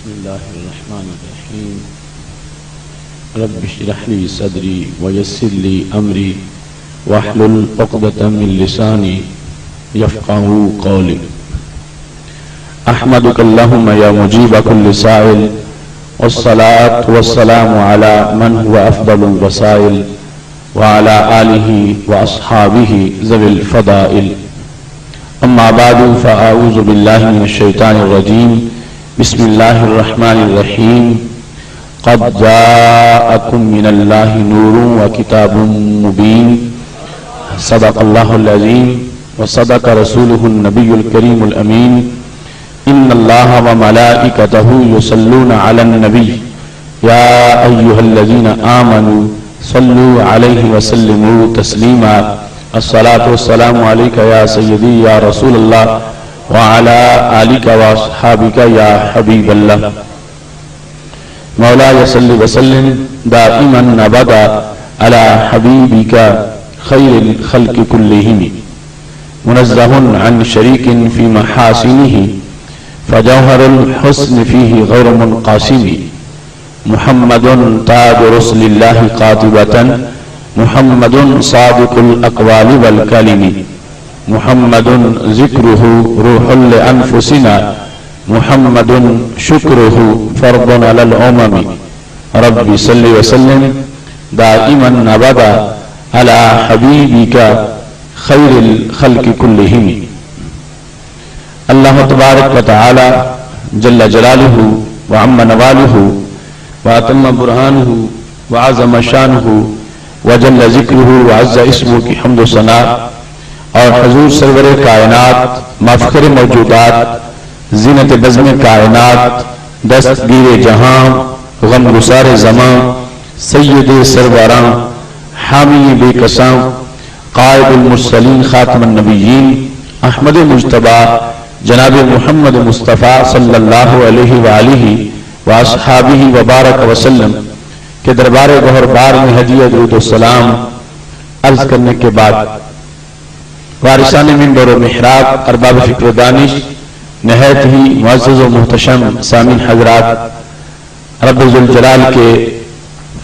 بسم الله الرحمن الرحيم رب اشرح لي صدري ويسر لي أمري واحلل عقدة من لساني يفقهوا قولي أحمدك اللهم يا مجيب كل سائل والصلاة والسلام على من هو أفضل الوسائل وعلى آله وأصحابه ذوي الفضائل أما بعد فأعوذ بالله من الشيطان الرجيم بسم الله الرحمن الرحيم قد جاءكم من الله نور وكتاب مبين صدق الله العظيم وصدق رسوله النبي الكريم الأمين إن الله وملائكته يصلون على النبي يا أيها الذين آمنوا صلوا عليه وسلموا تسليما الصلاة والسلام عليك يا سيدي يا رسول الله وعلى آلك وأصحابك يا حبيب الله مولاي صل وسلم دائما أبدا على حبيبك خير الخلق كلهم منزه عن شريك في محاسنه فجوهر الحسن فيه غير منقاسم محمد تاج رسل الله قاطبة محمد صادق الأقوال والكلم محمد ذكره روح لأنفسنا محمد شكره فرض على الأمم رب صل وسلم دائما أبدا على حبيبك خير الخلق كلهم اللہ تبارک و تعالی جل جلالہ وعم نوالہ واتم برہانہ وعظم شانہ وجل ذکرہ وعز اسمہ کی حمد و ثنا اور حضور سرور کائنات مفخر موجودات زینت بزم کائنات دستگیر جہاں غم گسار زمان سید سروران حامی بے کساں قائد المرسلین خاتم النبیین احمد مجتبی جناب محمد مصطفیٰ صلی اللہ علیہ وآلہ وآصحابہ وبارک وسلم کے دربار گہر بار میں ہدیہ درود و سلام عرض کرنے کے بعد وارثان منبر و محراب ارباب فکر و دانش نہایت ہی معزز و محتشم سامعین حضرات رب ذوالجلال کے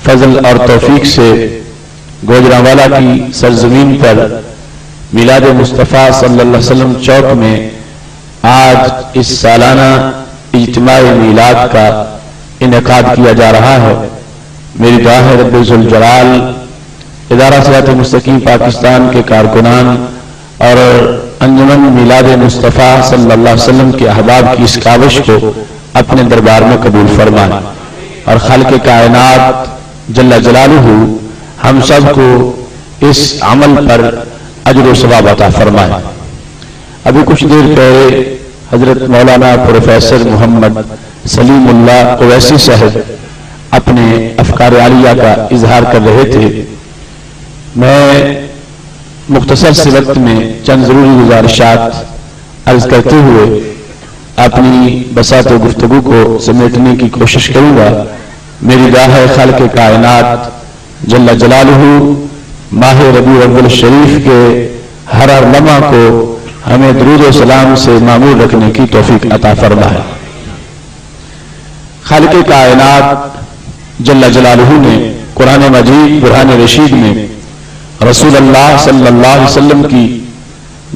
فضل اور توفیق سے گوجرانوالا کی سرزمین پر میلاد مصطفیٰ صلی اللہ علیہ وسلم چوک میں آج اس سالانہ اجتماع میلاد کا انعقاد کیا جا رہا ہے۔ میری دعا ہے رب ذوالجلال ادارہ صراط مستقیم پاکستان کے کارکنان اور انجمن میلاد مصطفیٰ صلی اللہ علیہ وسلم کے احباب کی اس کاوش کو اپنے دربار میں قبول فرمائے اور خالق کائنات جل جلالہ ہم سب کو اس عمل پر اجر و ثواب عطا فرمائے۔ ابھی کچھ دیر پہلے حضرت مولانا پروفیسر محمد سلیم اللہ اویسی صاحب اپنے افکار عالیہ کا اظہار کر رہے تھے۔ میں مختصر سے وقت میں چند ضروری گزارشات عرض کرتے ہوئے اپنی بساط و گفتگو کو سمیٹنے کی کوشش کروں گا۔ میری دعا ہے خالق کائنات جل جلالہ ماہ ربیع الاول شریف کے ہر لمحہ کو ہمیں درود و سلام سے معمور رکھنے کی توفیق عطا فرمائے۔ خالق کائنات جل جلالہ نے قرآن مجید برہان رشید میں رسول اللہ صلی اللہ علیہ وسلم کی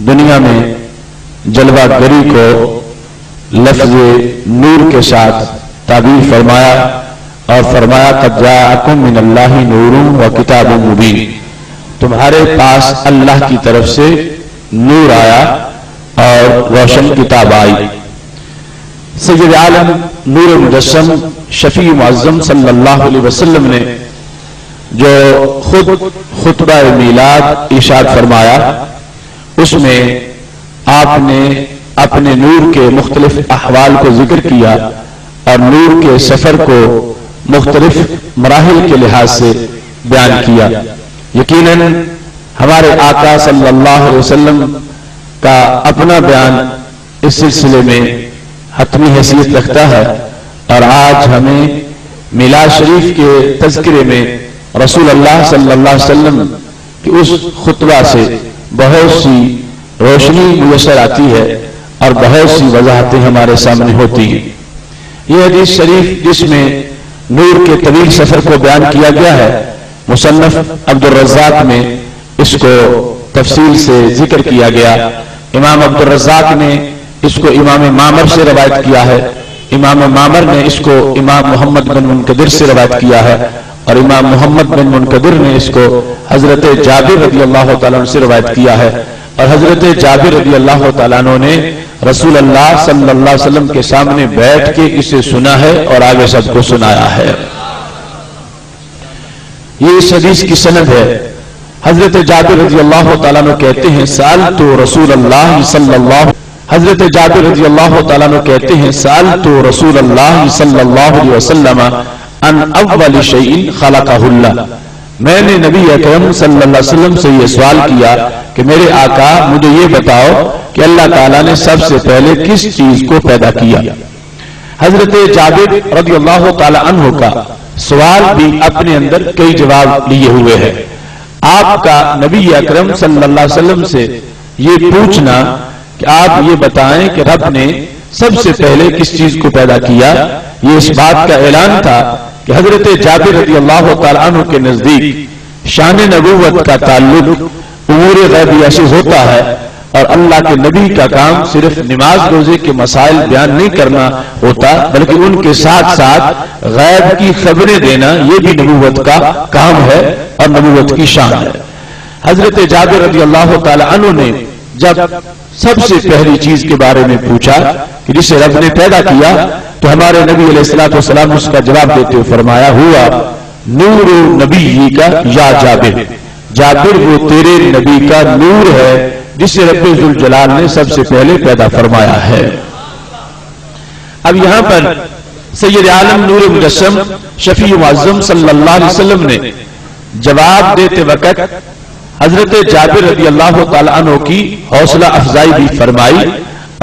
دنیا میں جلوہ گری کو لفظ نور کے ساتھ تعبیر فرمایا اور فرمایا قد جاءکم من اللہ نور و کتاب مبین، تمہارے پاس اللہ کی طرف سے نور آیا اور روشن کتاب آئی۔ سید عالم نور مجسم شفیع معظم صلی اللہ علیہ وسلم نے جو خود خطبہ میلاد ارشاد فرمایا، اس میں آپ نے اپنے نور کے مختلف احوال کو ذکر کیا اور نور کے سفر کو مختلف مراحل کے لحاظ سے بیان کیا۔ یقیناً ہمارے آقا صلی اللہ علیہ وسلم کا اپنا بیان اس سلسلے میں حتمی حیثیت رکھتا ہے، اور آج ہمیں میلاد شریف کے تذکرے میں رسول اللہ صلی اللہ علیہ وسلم کی اس خطبہ سے بہت سی روشنی میسر آتی ہے اور بہت سی وضاحتیں ہمارے سامنے ہوتی ہیں۔ یہ حدیث شریف جس میں نور کے طویل سفر کو بیان کیا گیا ہے، مصنف عبدالرزاق میں اس کو تفصیل سے ذکر کیا گیا۔ امام عبدالرزاق نے اس کو امام معمر سے روایت کیا ہے، امام معمر نے اس کو امام محمد بن منکدر سے روایت کیا ہے، اور امام محمد بن منکدر نے اس کو حضرت جابر رضی اللہ تعالیٰ عنہ سے روایت کیا ہے، اور حضرت جابر رضی اللہ تعالیٰ عنہ نے رسول اللہ صلی اللہ علیہ وسلم کے سامنے بیٹھ کے اسے سنا ہے اور آگے سب کو سنایا ہے۔ یہ اس حدیث کی سند ہے۔ حضرت جابر رضی اللہ تعالیٰ عنہ کہتے ہیں سألت رسول اللہ صلی اللہ حضرت جابر رضی اللہ تعالیٰ عنہ کہتے ہیں سألت رسول اللہ صلی اللہ علیہ وسلم ان اول شیء خلقہ اللہ، میں نے نبی اکرم صلی اللہ علیہ وسلم سے یہ سوال کیا کہ میرے آقا مجھے یہ بتاؤ کہ اللہ تعالیٰ نے سب سے پہلے کس چیز کو پیدا کیا۔ حضرت جابر رضی اللہ تعالیٰ عنہ کا سوال بھی اپنے اندر کئی جواب لیے ہوئے ہیں۔ آپ کا نبی اکرم صلی اللہ علیہ وسلم سے یہ پوچھنا کہ آپ یہ بتائیں کہ رب نے سب سے پہلے کس چیز کو پیدا کیا، یہ اس بات کا اعلان تھا کہ حضرت جابر رضی اللہ تعالیٰ عنہ کے نزدیک شان نبوت کا تعلق امور غیبیہ سے ہوتا ہے، اور اللہ کے نبی کا کام صرف نماز روزے کے مسائل بیان نہیں کرنا ہوتا، بلکہ ان کے ساتھ ساتھ غیب کی خبریں دینا یہ بھی نبوت کا کام ہے اور نبوت کی شان ہے۔ حضرت جابر رضی اللہ تعالی عنہ نے جب سب سے پہلی چیز کے بارے میں پوچھا کہ جسے رب نے پیدا کیا، تو ہمارے نبی علیہ الصلوۃ والسلام اس کا جواب دیتے ہوئے فرمایا ہوا نور نبی کا یا جابر، جابر وہ تیرے نبی کا نور ہے جسے رب ذوالجلال نے سب سے پہلے پیدا فرمایا ہے۔ اب یہاں پر سید عالم نور مجسم شفیع معظم صلی اللہ علیہ وسلم نے جواب دیتے وقت حضرت جابر رضی اللہ تعالیٰ عنہ کی حوصلہ افزائی بھی فرمائی،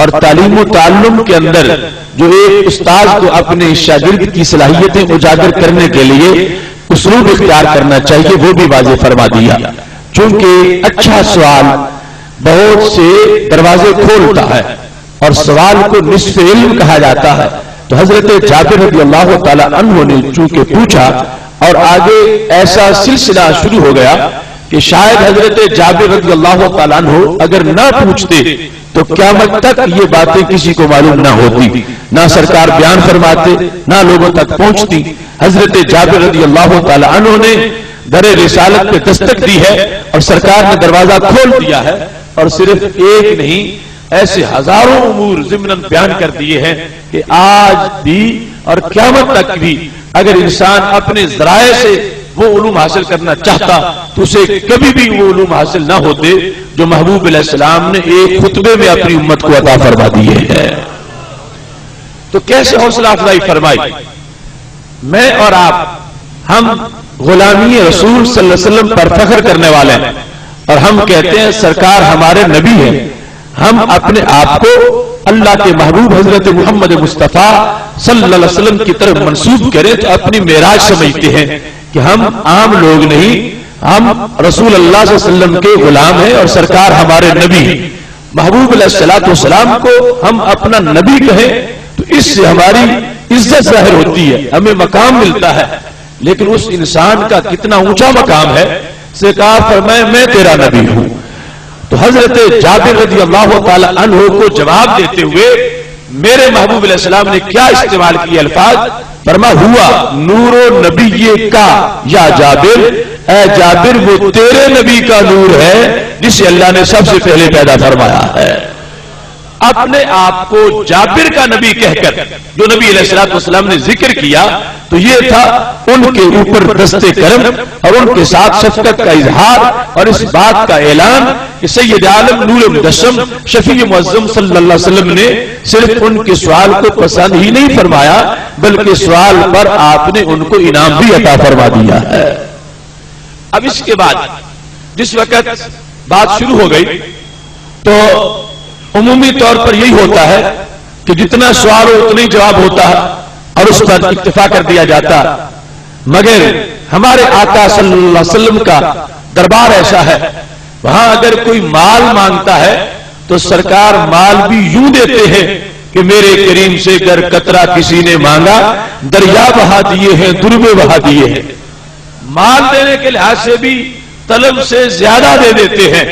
اور تعلیم و تعلم کے اندر جو ایک استاد کو اپنے شاگرد کی صلاحیتیں اجاگر کرنے کے لیے اسلوب اختیار کرنا چاہیے وہ بھی واضح فرما دیا، چونکہ اچھا سوال بہت سے دروازے کھولتا ہے اور سوال کو نصف علم کہا جاتا ہے۔ تو حضرت جابر رضی اللہ تعالی عنہ نے چونکہ پوچھا اور آگے ایسا سلسلہ شروع ہو گیا کہ شاید حضرت جابر رضی اللہ تعالی عنہ اگر نہ پوچھتے تو قیامت تک یہ باتیں کسی کو معلوم نہ ہوتی، نہ سرکار بیان فرماتے نہ لوگوں تک پہنچتی۔ حضرت جابر رضی اللہ تعالی عنہ نے در رسالت پہ دستک دی ہے اور سرکار نے دروازہ کھول دیا ہے، اور صرف ایک نہیں ایسے ہزاروں امور ضمن بیان کر دیے ہیں کہ آج بھی اور قیامت تک بھی اگر انسان اپنے ذرائع سے وہ علوم حاصل کرنا چاہتا تو اسے کبھی بھی وہ علوم حاصل نہ ہوتے جو محبوب علیہ السلام نے ایک خطبے میں اپنی امت کو عطا فرما دیے ہیں۔ تو کیسے حوصلہ افزائی فرمائی؟ میں اور آپ ہم غلامی رسول صلی اللہ علیہ وسلم پر فخر کرنے والے ہیں، اور ہم کہتے ہیں سرکار ہمارے نبی ہیں۔ ہم اپنے آپ کو اللہ کے محبوب حضرت محمد مصطفیٰ صلی اللہ علیہ وسلم کی طرف منسوب کریں تو اپنی معراج سمجھتے ہیں کہ ہم عام لوگ نہیں، ہم رسول اللہ صلی اللہ علیہ وسلم کے غلام ہیں اور سرکار ہمارے نبی ہیں۔ محبوب علیہ الصلوۃ والسلام کو ہم اپنا نبی کہیں تو اس سے ہماری عزت ظاہر ہوتی ہے، ہمیں مقام ملتا ہے، لیکن اس انسان کا کتنا اونچا مقام ہے، سرکار فرمائے میں تیرا نبی ہوں۔ تو حضرت جابر رضی اللہ تعالی عنہ کو جواب دیتے ہوئے میرے محبوب علیہ السلام نے کیا استعمال کیے الفاظ؟ فرمایا ہوا نور و نبی کا یا جابر، اے جابر وہ تیرے نبی کا نور ہے جسے اللہ نے سب سے پہلے پیدا فرمایا ہے۔ اپنے آپ کو جابر کا نبی کہہ کر جو نبی علیہ الصلوۃ والسلام نے ذکر کیا تو یہ تھا ان کے اوپر دست کرم اور ان کے ساتھ شفقت کا اظہار، اور اس بات کا اعلان کہ سید عالم نور مجسم شفیع معظم صلی اللہ علیہ وسلم نے صرف ان کے سوال کو پسند ہی نہیں فرمایا بلکہ سوال پر آپ نے ان کو انعام بھی عطا فرما دیا ہے۔ اب اس کے بعد جس وقت بات شروع ہو گئی تو عمومی طور پر یہی ہوتا ہے کہ جتنا سوال ہو اتنا ہی جواب ہوتا ہے اور اس پر اکتفا کر دیا جاتا، مگر ہمارے آقا صلی اللہ علیہ وسلم کا دربار ایسا ہے وہاں اگر کوئی مال مانگتا ہے تو سرکار مال بھی یوں دیتے ہیں کہ میرے کریم سے گر قطرہ کسی نے مانگا دریا بہا دیے ہیں، دربے بہا دیے ہیں. مال دینے کے لحاظ سے بھی طلب سے زیادہ دے دیتے ہیں،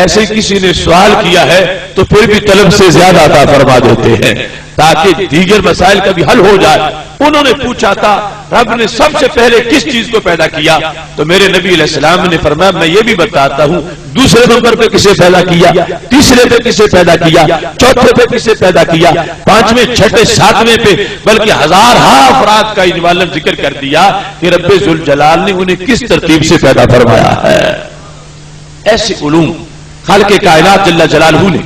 ایسے کسی نے سوال کیا ہے تو پھر بھی طلب سے زیادہ عطا فرما دیتے ہیں تاکہ دیگر مسائل کا بھی حل ہو جائے. انہوں نے پوچھا تھا رب نے سب سے پہلے کس چیز کو پیدا کیا؟ تو میرے نبی علیہ السلام نے فرمایا میں یہ بھی بتاتا ہوں دوسرے نمبر پہ کسے پیدا کیا، تیسرے پہ کسے پیدا کیا، چوتھے پہ کسے پیدا کیا، پانچویں، چھٹے، ساتویں پہ، بلکہ ہزارہا افراد کا اجمالاً ذکر کر دیا کہ رب ذوالجلال نے انہیں کس ترتیب سے پیدا فرمایا ہے. ایسے علوم خالق کائنات جل جلالہ نے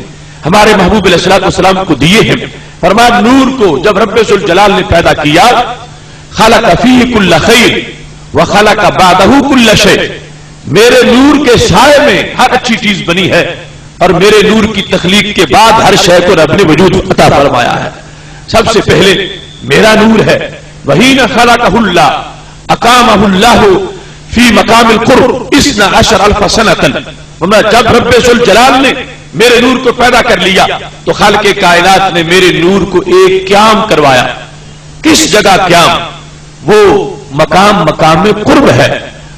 ہمارے محبوب علیہ السلام کو دیے ہیں. فرمایا نور کو جب رب ذوالجلال نے پیدا کیا خلق فیہ کل خیر وخلق بعدہ کل شیء، میرے نور کے سائے میں ہر اچھی چیز بنی ہے اور میرے نور کی تخلیق کے بعد ہر شے کو رب نے وجود عطا فرمایا ہے. سب سے پہلے میرا نور ہے. وحین خلقہ اللہ اقامہ اللہ فی مقام القرب 12,000 سنۃ. جب رب ذوالجلال نے میرے نور کو پیدا کر لیا تو خالق کائنات نے میرے نور کو ایک قیام کروایا. کس جگہ قیام؟ وہ مقام قرب ہے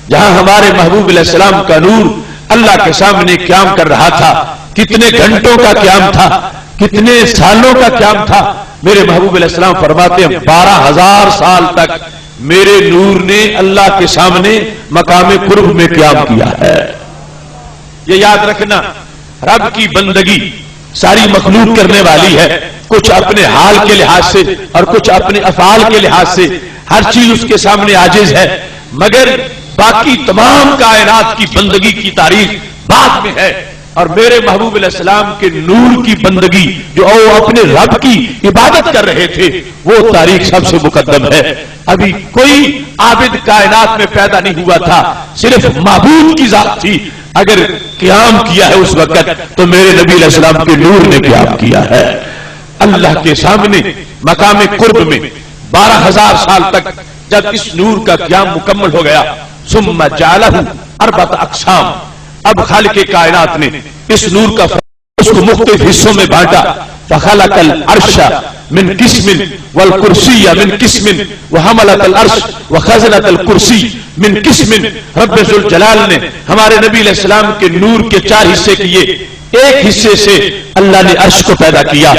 جہاں ہمارے محبوب علیہ السلام کا نور اللہ کے سامنے قیام کر رہا تھا. کتنے گھنٹوں کا قیام تھا، کتنے سالوں کا قیام تھا. میرے محبوب علیہ السلام فرماتے ہیں 12,000 سال تک میرے نور نے اللہ کے سامنے مقام قرب میں قیام کیا ہے. یہ یاد رکھنا رب کی بندگی ساری مخلوق کرنے والی ہے، کچھ اپنے حال کے لحاظ سے اور کچھ اپنے افعال کے لحاظ سے، ہر چیز اس کے سامنے عاجز ہے، مگر باقی تمام کائنات کی بندگی کی تاریخ بعد میں ہے. اور میرے محبوب علیہ السلام کے نور کی بندگی جو اپنے رب کی عبادت کر رہے تھے وہ تاریخ سب سے مقدم ہے. ابھی کوئی عابد کائنات میں پیدا نہیں ہوا تھا، صرف معبود کی ذات تھی. اگر قیام کیا ہے اس وقت تو میرے نبی علیہ السلام کے نور نے قیام کیا ہے. اللہ کے سامنے مقام قرب میں 12,000 سال تک جب اس نور کا قیام مکمل ہو گیا ثم جعلہ 4 اقسام. اب خالق کائنات نے اس نور کا اس کو مختلف حصوں میں بانٹا. فخلق العرش من قسم والکرسی من قسم وحملت العرش وخزنت الکرسی من قسم. رب ذوالجلال نے ہمارے نبی علیہ السلام کے نور کے 4 حصے کیے. ایک حصے سے اللہ نے عرش کو پیدا کیا،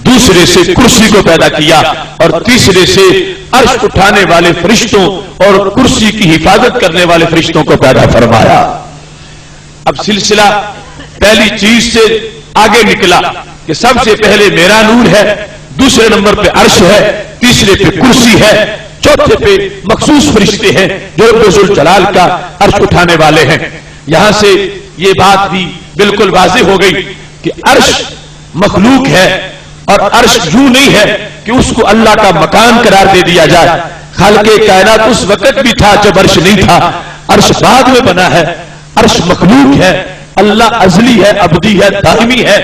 دوسرے سے کرسی کو پیدا کیا اور تیسرے سے عرش اٹھانے والے فرشتوں اور کرسی کی حفاظت کرنے والے فرشتوں کو پیدا فرمایا. اب سلسلہ پہلی چیز سے آگے نکلا کہ سب سے پہلے میرا نور ہے، دوسرے نمبر پہ عرش ہے، تیسرے پہ کرسی ہے، چوتھے پہ مخصوص فرشتے ہیں جو رب ذوالجلال کا عرش اٹھانے والے ہیں. یہاں سے یہ بات بھی بالکل واضح ہو گئی کہ عرش مخلوق ہے اور عرش یوں نہیں ہے کہ اس کو اللہ کا مکان قرار دے دیا جائے. خالق کائنات اس وقت بھی تھا جب عرش نہیں تھا، عرش بعد میں بنا ہے. عرش مخلوق ہے، اللہ ازلی ہے، ابدی ہے، دائمی ہے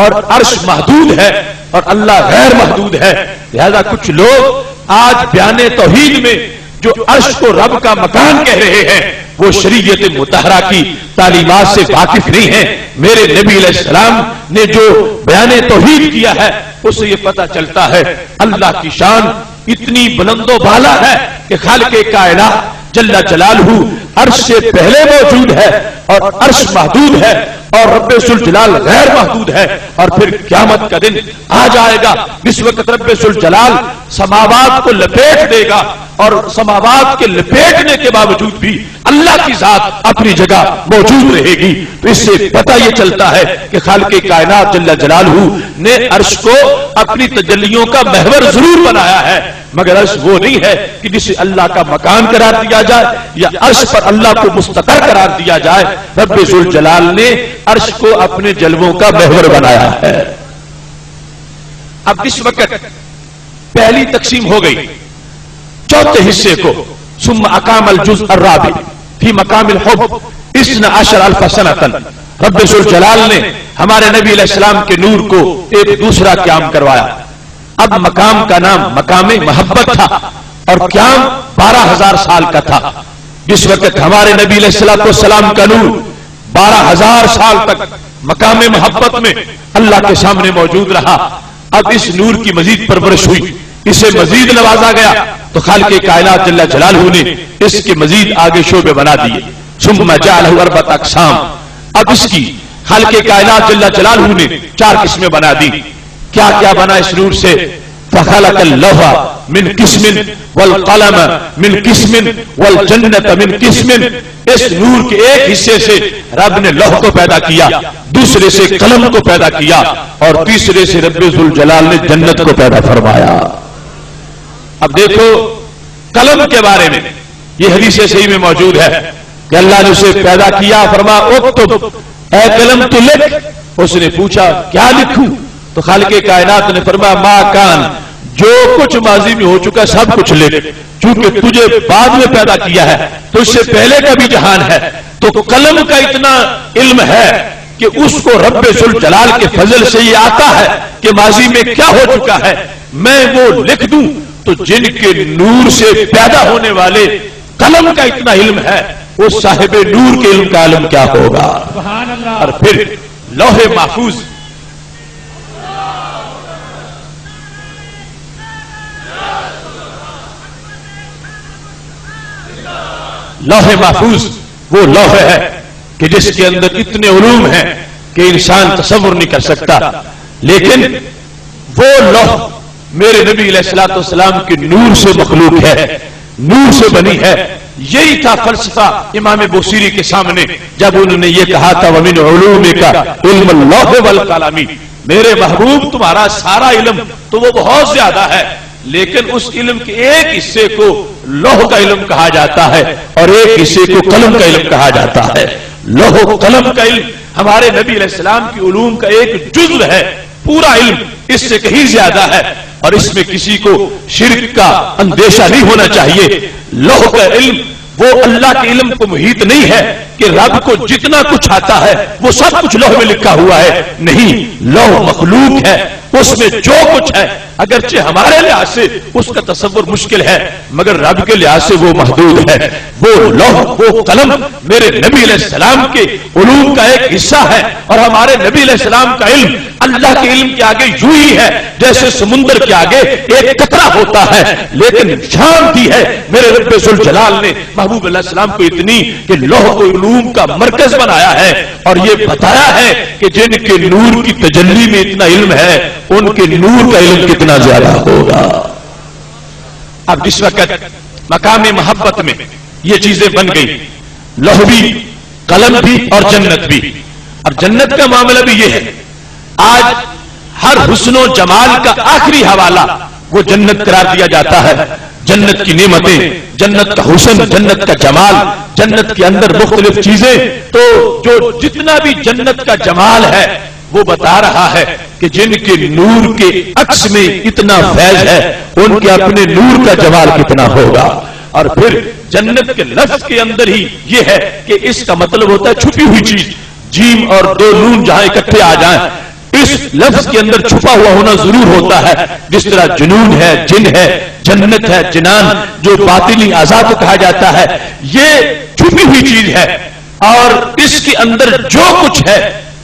اور عرش محدود ہے اور اللہ غیر محدود ہے. لہذا کچھ لوگ آج بیان توحید میں جو عرش کو رب کا مکان کہہ رہے ہیں وہ شریعت مطہرہ کی تعلیمات سے واقف نہیں ہیں. میرے نبی علیہ السلام نے جو بیان توحید کیا ہے اس سے یہ پتہ چلتا ہے اللہ کی شان اتنی بلند و بالا ہے کہ خالق کائنات جل جلالہ عرش سے پہلے موجود ہے اور عرش محدود ہے اور رب ذوالجلال غیر محدود ہے. اور پھر قیامت کا دن آ جائے گا جس وقت رب ذوالجلال سماوات کو لپیٹ دے گا اور سماوات کے لپیٹنے کے باوجود بھی اللہ کی ذات اپنی جگہ موجود رہے گی. تو اس سے پتہ یہ چلتا ہے کہ خالق کائنات جل جلالہ نے عرش کو اپنی تجلیوں کا محور ضرور بنایا ہے، مگر عرش وہ نہیں ہے کہ جسے اللہ کا مکان قرار دیا جائے یا عرش پر اللہ کو مستقر قرار دیا جائے. رب ذوالجلال نے عرش کو اپنے جلووں کا محور بنایا ہے. اب اس وقت پہلی تقسیم ہو گئی چوتھے حصے کو. ثم اقام الجزء الرابع فی مقام الحب 12,000 سنۃ. رب ذوالجلال نے ہمارے نبی علیہ السلام کے نور کو ایک دوسرا قیام کروایا. اب مقام کا نام مقام محبت تھا اور قیام 12,000 سال کا تھا. جس وقت ہمارے نبی علیہ السلام کا نور 12,000 سال تک مقام محبت میں اللہ کے سامنے موجود رہا اب اس نور کی مزید پرورش ہوئی، اسے مزید نوازا گیا تو خالق کائنات جل جلالہ نے اس کے مزید آگے شعبے بنا دیے. ثم جعلہ اربعۃ اقسام، اب اس کی خالق کائنات جل جلالہ نے 4 قسمیں بنا دی. کیا کیا بنا اس نور سے؟ فخلق اللوح من قسم والقلم من قسم والجنت من قسم. اس نور کے ایک حصے سے رب نے لوح کو پیدا کیا، دوسرے سے قلم کو پیدا کیا، اور تیسرے سے رب ذوالجلال نے جنت کو پیدا فرمایا. اب دیکھو قلم کے بارے میں یہ حدیث صحیح میں موجود ہے کہ اللہ نے اسے پیدا کیا، فرمایا اکتب، اے قلم تو لکھ. اس نے پوچھا کیا لکھوں؟ تو خالق کائنات نے فرمایا ما کان، جو کچھ ماضی میں ہو چکا سب کچھ لکھ، چونکہ تجھے بعد میں پیدا کیا ہے تو اس سے پہلے کا بھی جہان ہے. تو قلم کا اتنا علم ہے کہ اس کو رب ذوالجلال کے فضل سے یہ آتا ہے کہ ماضی میں کیا ہو چکا ہے میں وہ لکھ دوں. تو جن کے نور سے پیدا ہونے والے قلم کا اتنا علم ہے، وہ صاحب نور کے علم کا علم کیا ہوگا. اور پھر لوح محفوظ، لوح محفوظ وہ لوح ہے کہ جس کے اندر اتنے علوم ہیں کہ انسان تصور نہیں کر سکتا. لیکن وہ لوح میرے نبی علیہ الصلوۃ والسلام کے نور سے مخلوق ہے، نور سے بنی ہے. یہی تھا فلسفہ امام بوصیری کے سامنے جب انہوں نے یہ کہا تھا وَمِنْ عُلُومِكَ عِلْمُ اللَّوْحِ وَالْقَلَمِ. میرے محبوب تمہارا سارا علم تو وہ بہت زیادہ ہے، لیکن اس علم کے ایک حصے کو لوح کا علم کہا جاتا ہے اور ایک حصے کو قلم کا علم کہا جاتا ہے. لوح و قلم کا علم ہمارے نبی علیہ السلام کی علوم کا ایک جزو ہے، پورا علم اس سے کہیں زیادہ ہے، اور اس میں کسی کو شرک کا اندیشہ نہیں ہونا چاہیے. لوح کا علم وہ اللہ کے علم کو محیط نہیں ہے کہ رب کو جتنا کچھ آتا ہے وہ سب کچھ لوح میں لکھا ہوا ہے. نہیں، لوح مخلوق ہے، اس میں جو کچھ ہے اگرچہ ہمارے لحاظ سے اس کا تصور مشکل ہے مگر رب کے لحاظ سے وہ محدود ہے. وہ لوح وہ قلم میرے نبی علیہ السلام کے علوم کا ایک حصہ ہے، اور ہمارے نبی علیہ السلام کا علم اللہ کے علم کے آگے یوں ہی ہے جیسے سمندر کے آگے ایک قطرہ ہوتا ہے. لیکن شان دی ہے میرے رب ذوالجلال نے محبوب علیہ السلام کو اتنی کہ لوح کو علوم کا مرکز بنایا ہے، اور یہ بتایا ہے کہ جن کے نور کی تجلی میں اتنا علم ہے ان کے نور کا علم کتنا زیادہ ہوگا. اب جس وقت مقام محبت میں یہ چیزیں بن گئی، لوح بھی، قلم بھی اور جنت بھی. اور جنت کا معاملہ بھی یہ ہے، آج ہر حسن و جمال کا آخری حوالہ وہ جنت قرار دیا جاتا ہے. جنت کی نعمتیں، جنت کا حسن، جنت کا جمال، جنت کے اندر مختلف چیزیں. تو جو جتنا بھی جنت کا جمال ہے وہ بتا رہا ہے کہ جن کے نور کے عکس میں اتنا فیض ہے ان کے اپنے نور کا جمال کتنا ہوگا. اور پھر جنت کے لفظ کے اندر ہی یہ ہے کہ اس کا مطلب ہوتا ہے چھپی ہوئی چیز. جیم اور دو نون جہاں اکٹھے آ جائیں اس لفظ کے اندر چھپا ہوا ہونا ضرور ہوتا ہے. جس طرح جنون ہے، جن ہے، جنت ہے، جنان جو باطنی اعضاء کو کہا جاتا ہے، یہ چھپی ہوئی چیز ہے. اور اس کے اندر جو کچھ ہے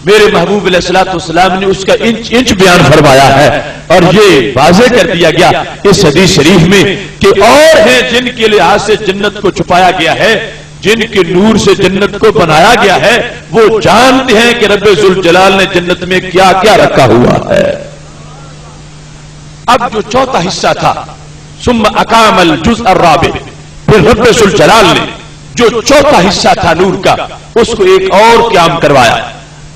میرے محبوب علیہ الصلوۃ والسلام نے اس کا انچ انچ بیان فرمایا ہے. اور یہ واضح کر دیا گیا اس حدیث شریف میں کہ اور ہیں جن کے لحاظ سے جنت کو چھپایا گیا ہے، جن کے نور سے جنت کو بنایا گیا ہے، وہ جانتے ہیں کہ رب ذوالجلال نے جنت میں کیا کیا رکھا ہوا ہے. اب جو چوتھا حصہ تھا ثم اقام الجزء الرابع، پھر رب ذوالجلال نے جو چوتھا حصہ تھا نور کا اس کو ایک اور قیام کروایا.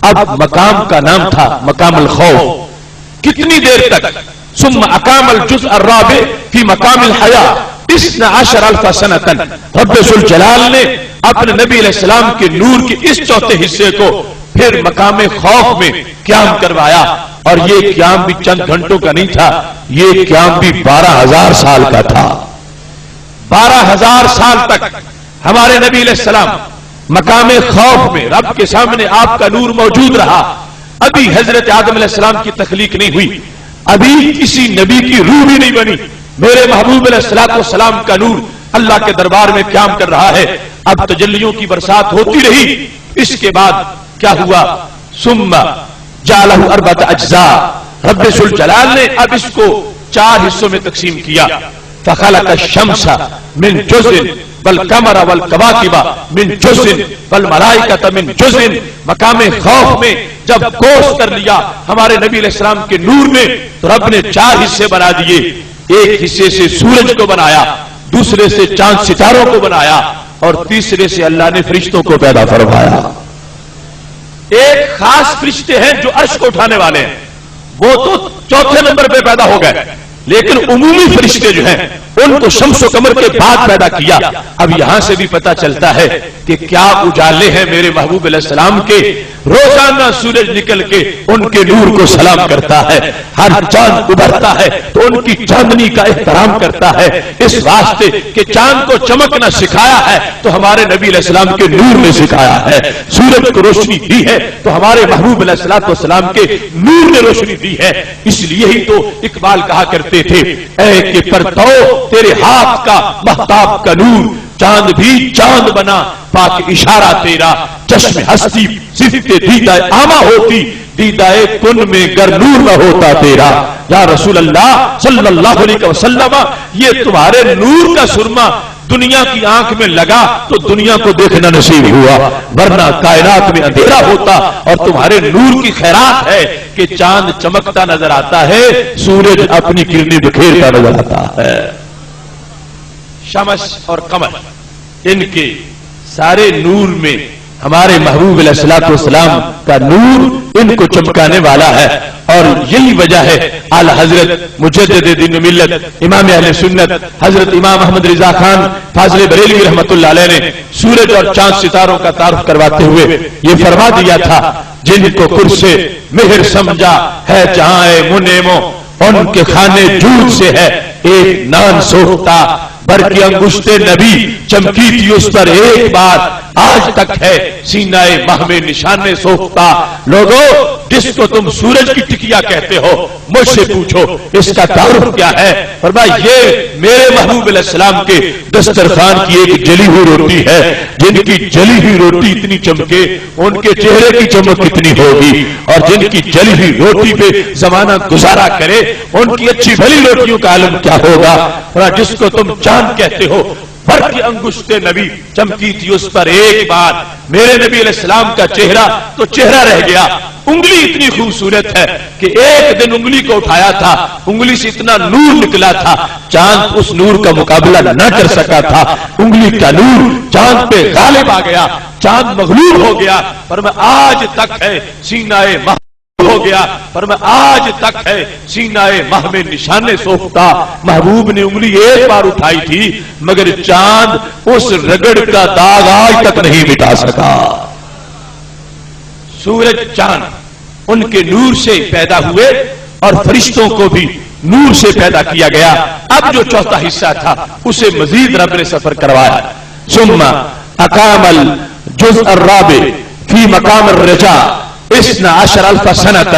اب مقام کا نام تھا مقام الخوف. کتنی دیر تک؟ ثم اقام الجزء الرابع فی مقام الحیاء 12,000 سنۃ. رب ذوالجلال نے اپنے نبی علیہ السلام کے نور کے اس چوتھے حصے کو پھر مقام خوف میں قیام کروایا. اور یہ قیام بھی چند گھنٹوں کا نہیں تھا، یہ قیام بھی 12,000 سال کا تھا. 12,000 سال تک ہمارے نبی علیہ السلام مقام خوف میں رب کے سامنے آپ کا نور موجود رہا. ابھی حضرت آدم علیہ السلام کی تخلیق نہیں ہوئی، ابھی کسی نبی کی روح بھی نہیں بنی. میرے محبوب علیہ الصلوۃ والسلام کا نور اللہ کے دربار میں قیام کر رہا ہے. اب تجلیوں کی برسات ہوتی رہی. اس کے بعد کیا ہوا؟ ثم جعلہ اربعۃ اجزاء، رب ذوالجلال نے اب اس کو 4 حصوں میں تقسیم کیا. فخلق الشمس من جزء والقمر والکواکب من جزء والملائکۃ من جزء. مقام خوف میں جب کوس کر لیا ہمارے نبی علیہ السلام کے نور نے تو رب نے 4 حصے بنا دیے. ایک حصے سے سورج کو بنایا, دوسرے سے چاند ستاروں کو بنایا, اور تیسرے سے اللہ نے فرشتوں کو پیدا فرمایا. ایک خاص فرشتے ہیں جو عرش کو اٹھانے والے ہیں, وہ تو 4تھے نمبر پہ پیدا ہو گئے, لیکن عمومی فرشتے جو ہیں ان کو شمس و قمر کے بعد پیدا کیا. اب یہاں سے بھی پتا چلتا ہے کہ کیا اجالے ہیں میرے محبوب علیہ السلام کے. روزانہ سورج نکل کے ان کے نور کو سلام کرتا ہے, ہر چاند ابھرتا ہے تو ان کی چاندنی کا احترام کرتا ہے, اس واسطے کہ چاند کو چمکنا سکھایا ہے تو ہمارے نبی علیہ السلام کے نور نے سکھایا ہے. سورج کو روشنی دی ہے تو ہمارے محبوب علیہ السلام کے نور نے روشنی دی ہے. اس لیے ہی تو اقبال کہا کرتے تھے, اے کہ پرتو تیرے ہاتھ کا مہتاب کا نور, چاند بھی چاند بنا پاک اشارہ تیرا. چشم ہستی صرف دیدہ آما ہوتی, دیدہ کن میں گر نور نہ ہوتا تیرا. یا رسول اللہ صلی اللہ علیہ وسلم, یہ تمہارے نور کا سرما دنیا کی آنکھ میں لگا تو دنیا کو دیکھنا نصیب ہوا, ورنہ کائنات میں اندھیرا ہوتا. اور تمہارے نور کی خیرات ہے کہ چاند چمکتا نظر آتا ہے, سورج اپنی کرنیں بکھیرتا نظر آتا ہے. شمس اور قمر ان کے سارے نور میں ہمارے محبوب علیہ السلام کا نور ان کو چمکانے والا ہے. اور یہی وجہ ہے اعلی حضرت مجدد دین و ملت امام اہل سنت حضرت امام احمد رضا خان فاضل بریلوی رحمۃ اللہ علیہ نے سورج اور چاند ستاروں کا تعارف کرواتے ہوئے یہ فرما دیا تھا, جن کو خود سے مہر سمجھا ہے جہاں منعمو, ان کے خانے جود سے ہے ایک نان سوکھتا. بر کی انگشت نبی چمکی تھی اس پر ایک بار, آج تک ہے سینہ ماہ میں نشان سوکھتا. لوگوں, جس کو تم سورج کی ٹکیا کہتے ہو مجھ سے پوچھو اس کا تعارف کیا ہے. فرمایا یہ میرے محبوب علیہ السلام کے دسترخوان کی ایک جلی ہوئی روٹی ہے. جن کی جلی ہوئی روٹی اتنی چمکے ان کے چہرے کی چمک کتنی ہوگی, اور جن کی جلی ہوئی روٹی پہ زمانہ گزارا کرے ان کی اچھی بھلی روٹیوں کا عالم کیا ہوگا. جس کو تم چاند کہتے ہو بر کی انگشت نبی چمکی تھی اس پر ایک بار. میرے نبی علیہ السلام کا چہرہ تو چہرہ رہ گیا, انگلی اتنی خوبصورت ہے کہ ایک دن انگلی کو اٹھایا تھا, انگلی سے اتنا نور نکلا تھا, چاند اس نور کا مقابلہ نہ کر سکا تھا. انگلی کا نور چاند پہ غالب آ گیا, چاند مغلوب ہو گیا. پر میں آج تک ہے سینہ ماہ ہو گیا, پر میں آج تک ہے سینہ ماہ میں نشانے سوکھتا. محبوب نے انگلی ایک بار اٹھائی تھی مگر چاند اس رگڑ کا داغ آج تک نہیں مٹا سکا. سورج چاند ان کے نور سے پیدا ہوئے اور فرشتوں کو بھی نور سے پیدا کیا گیا. اب جو چوتھا حصہ تھا اسے مزید رب نے سفر کروایا. ثم اقام الجزء الرابع فی مقام الرجا 12,000 سنۃ.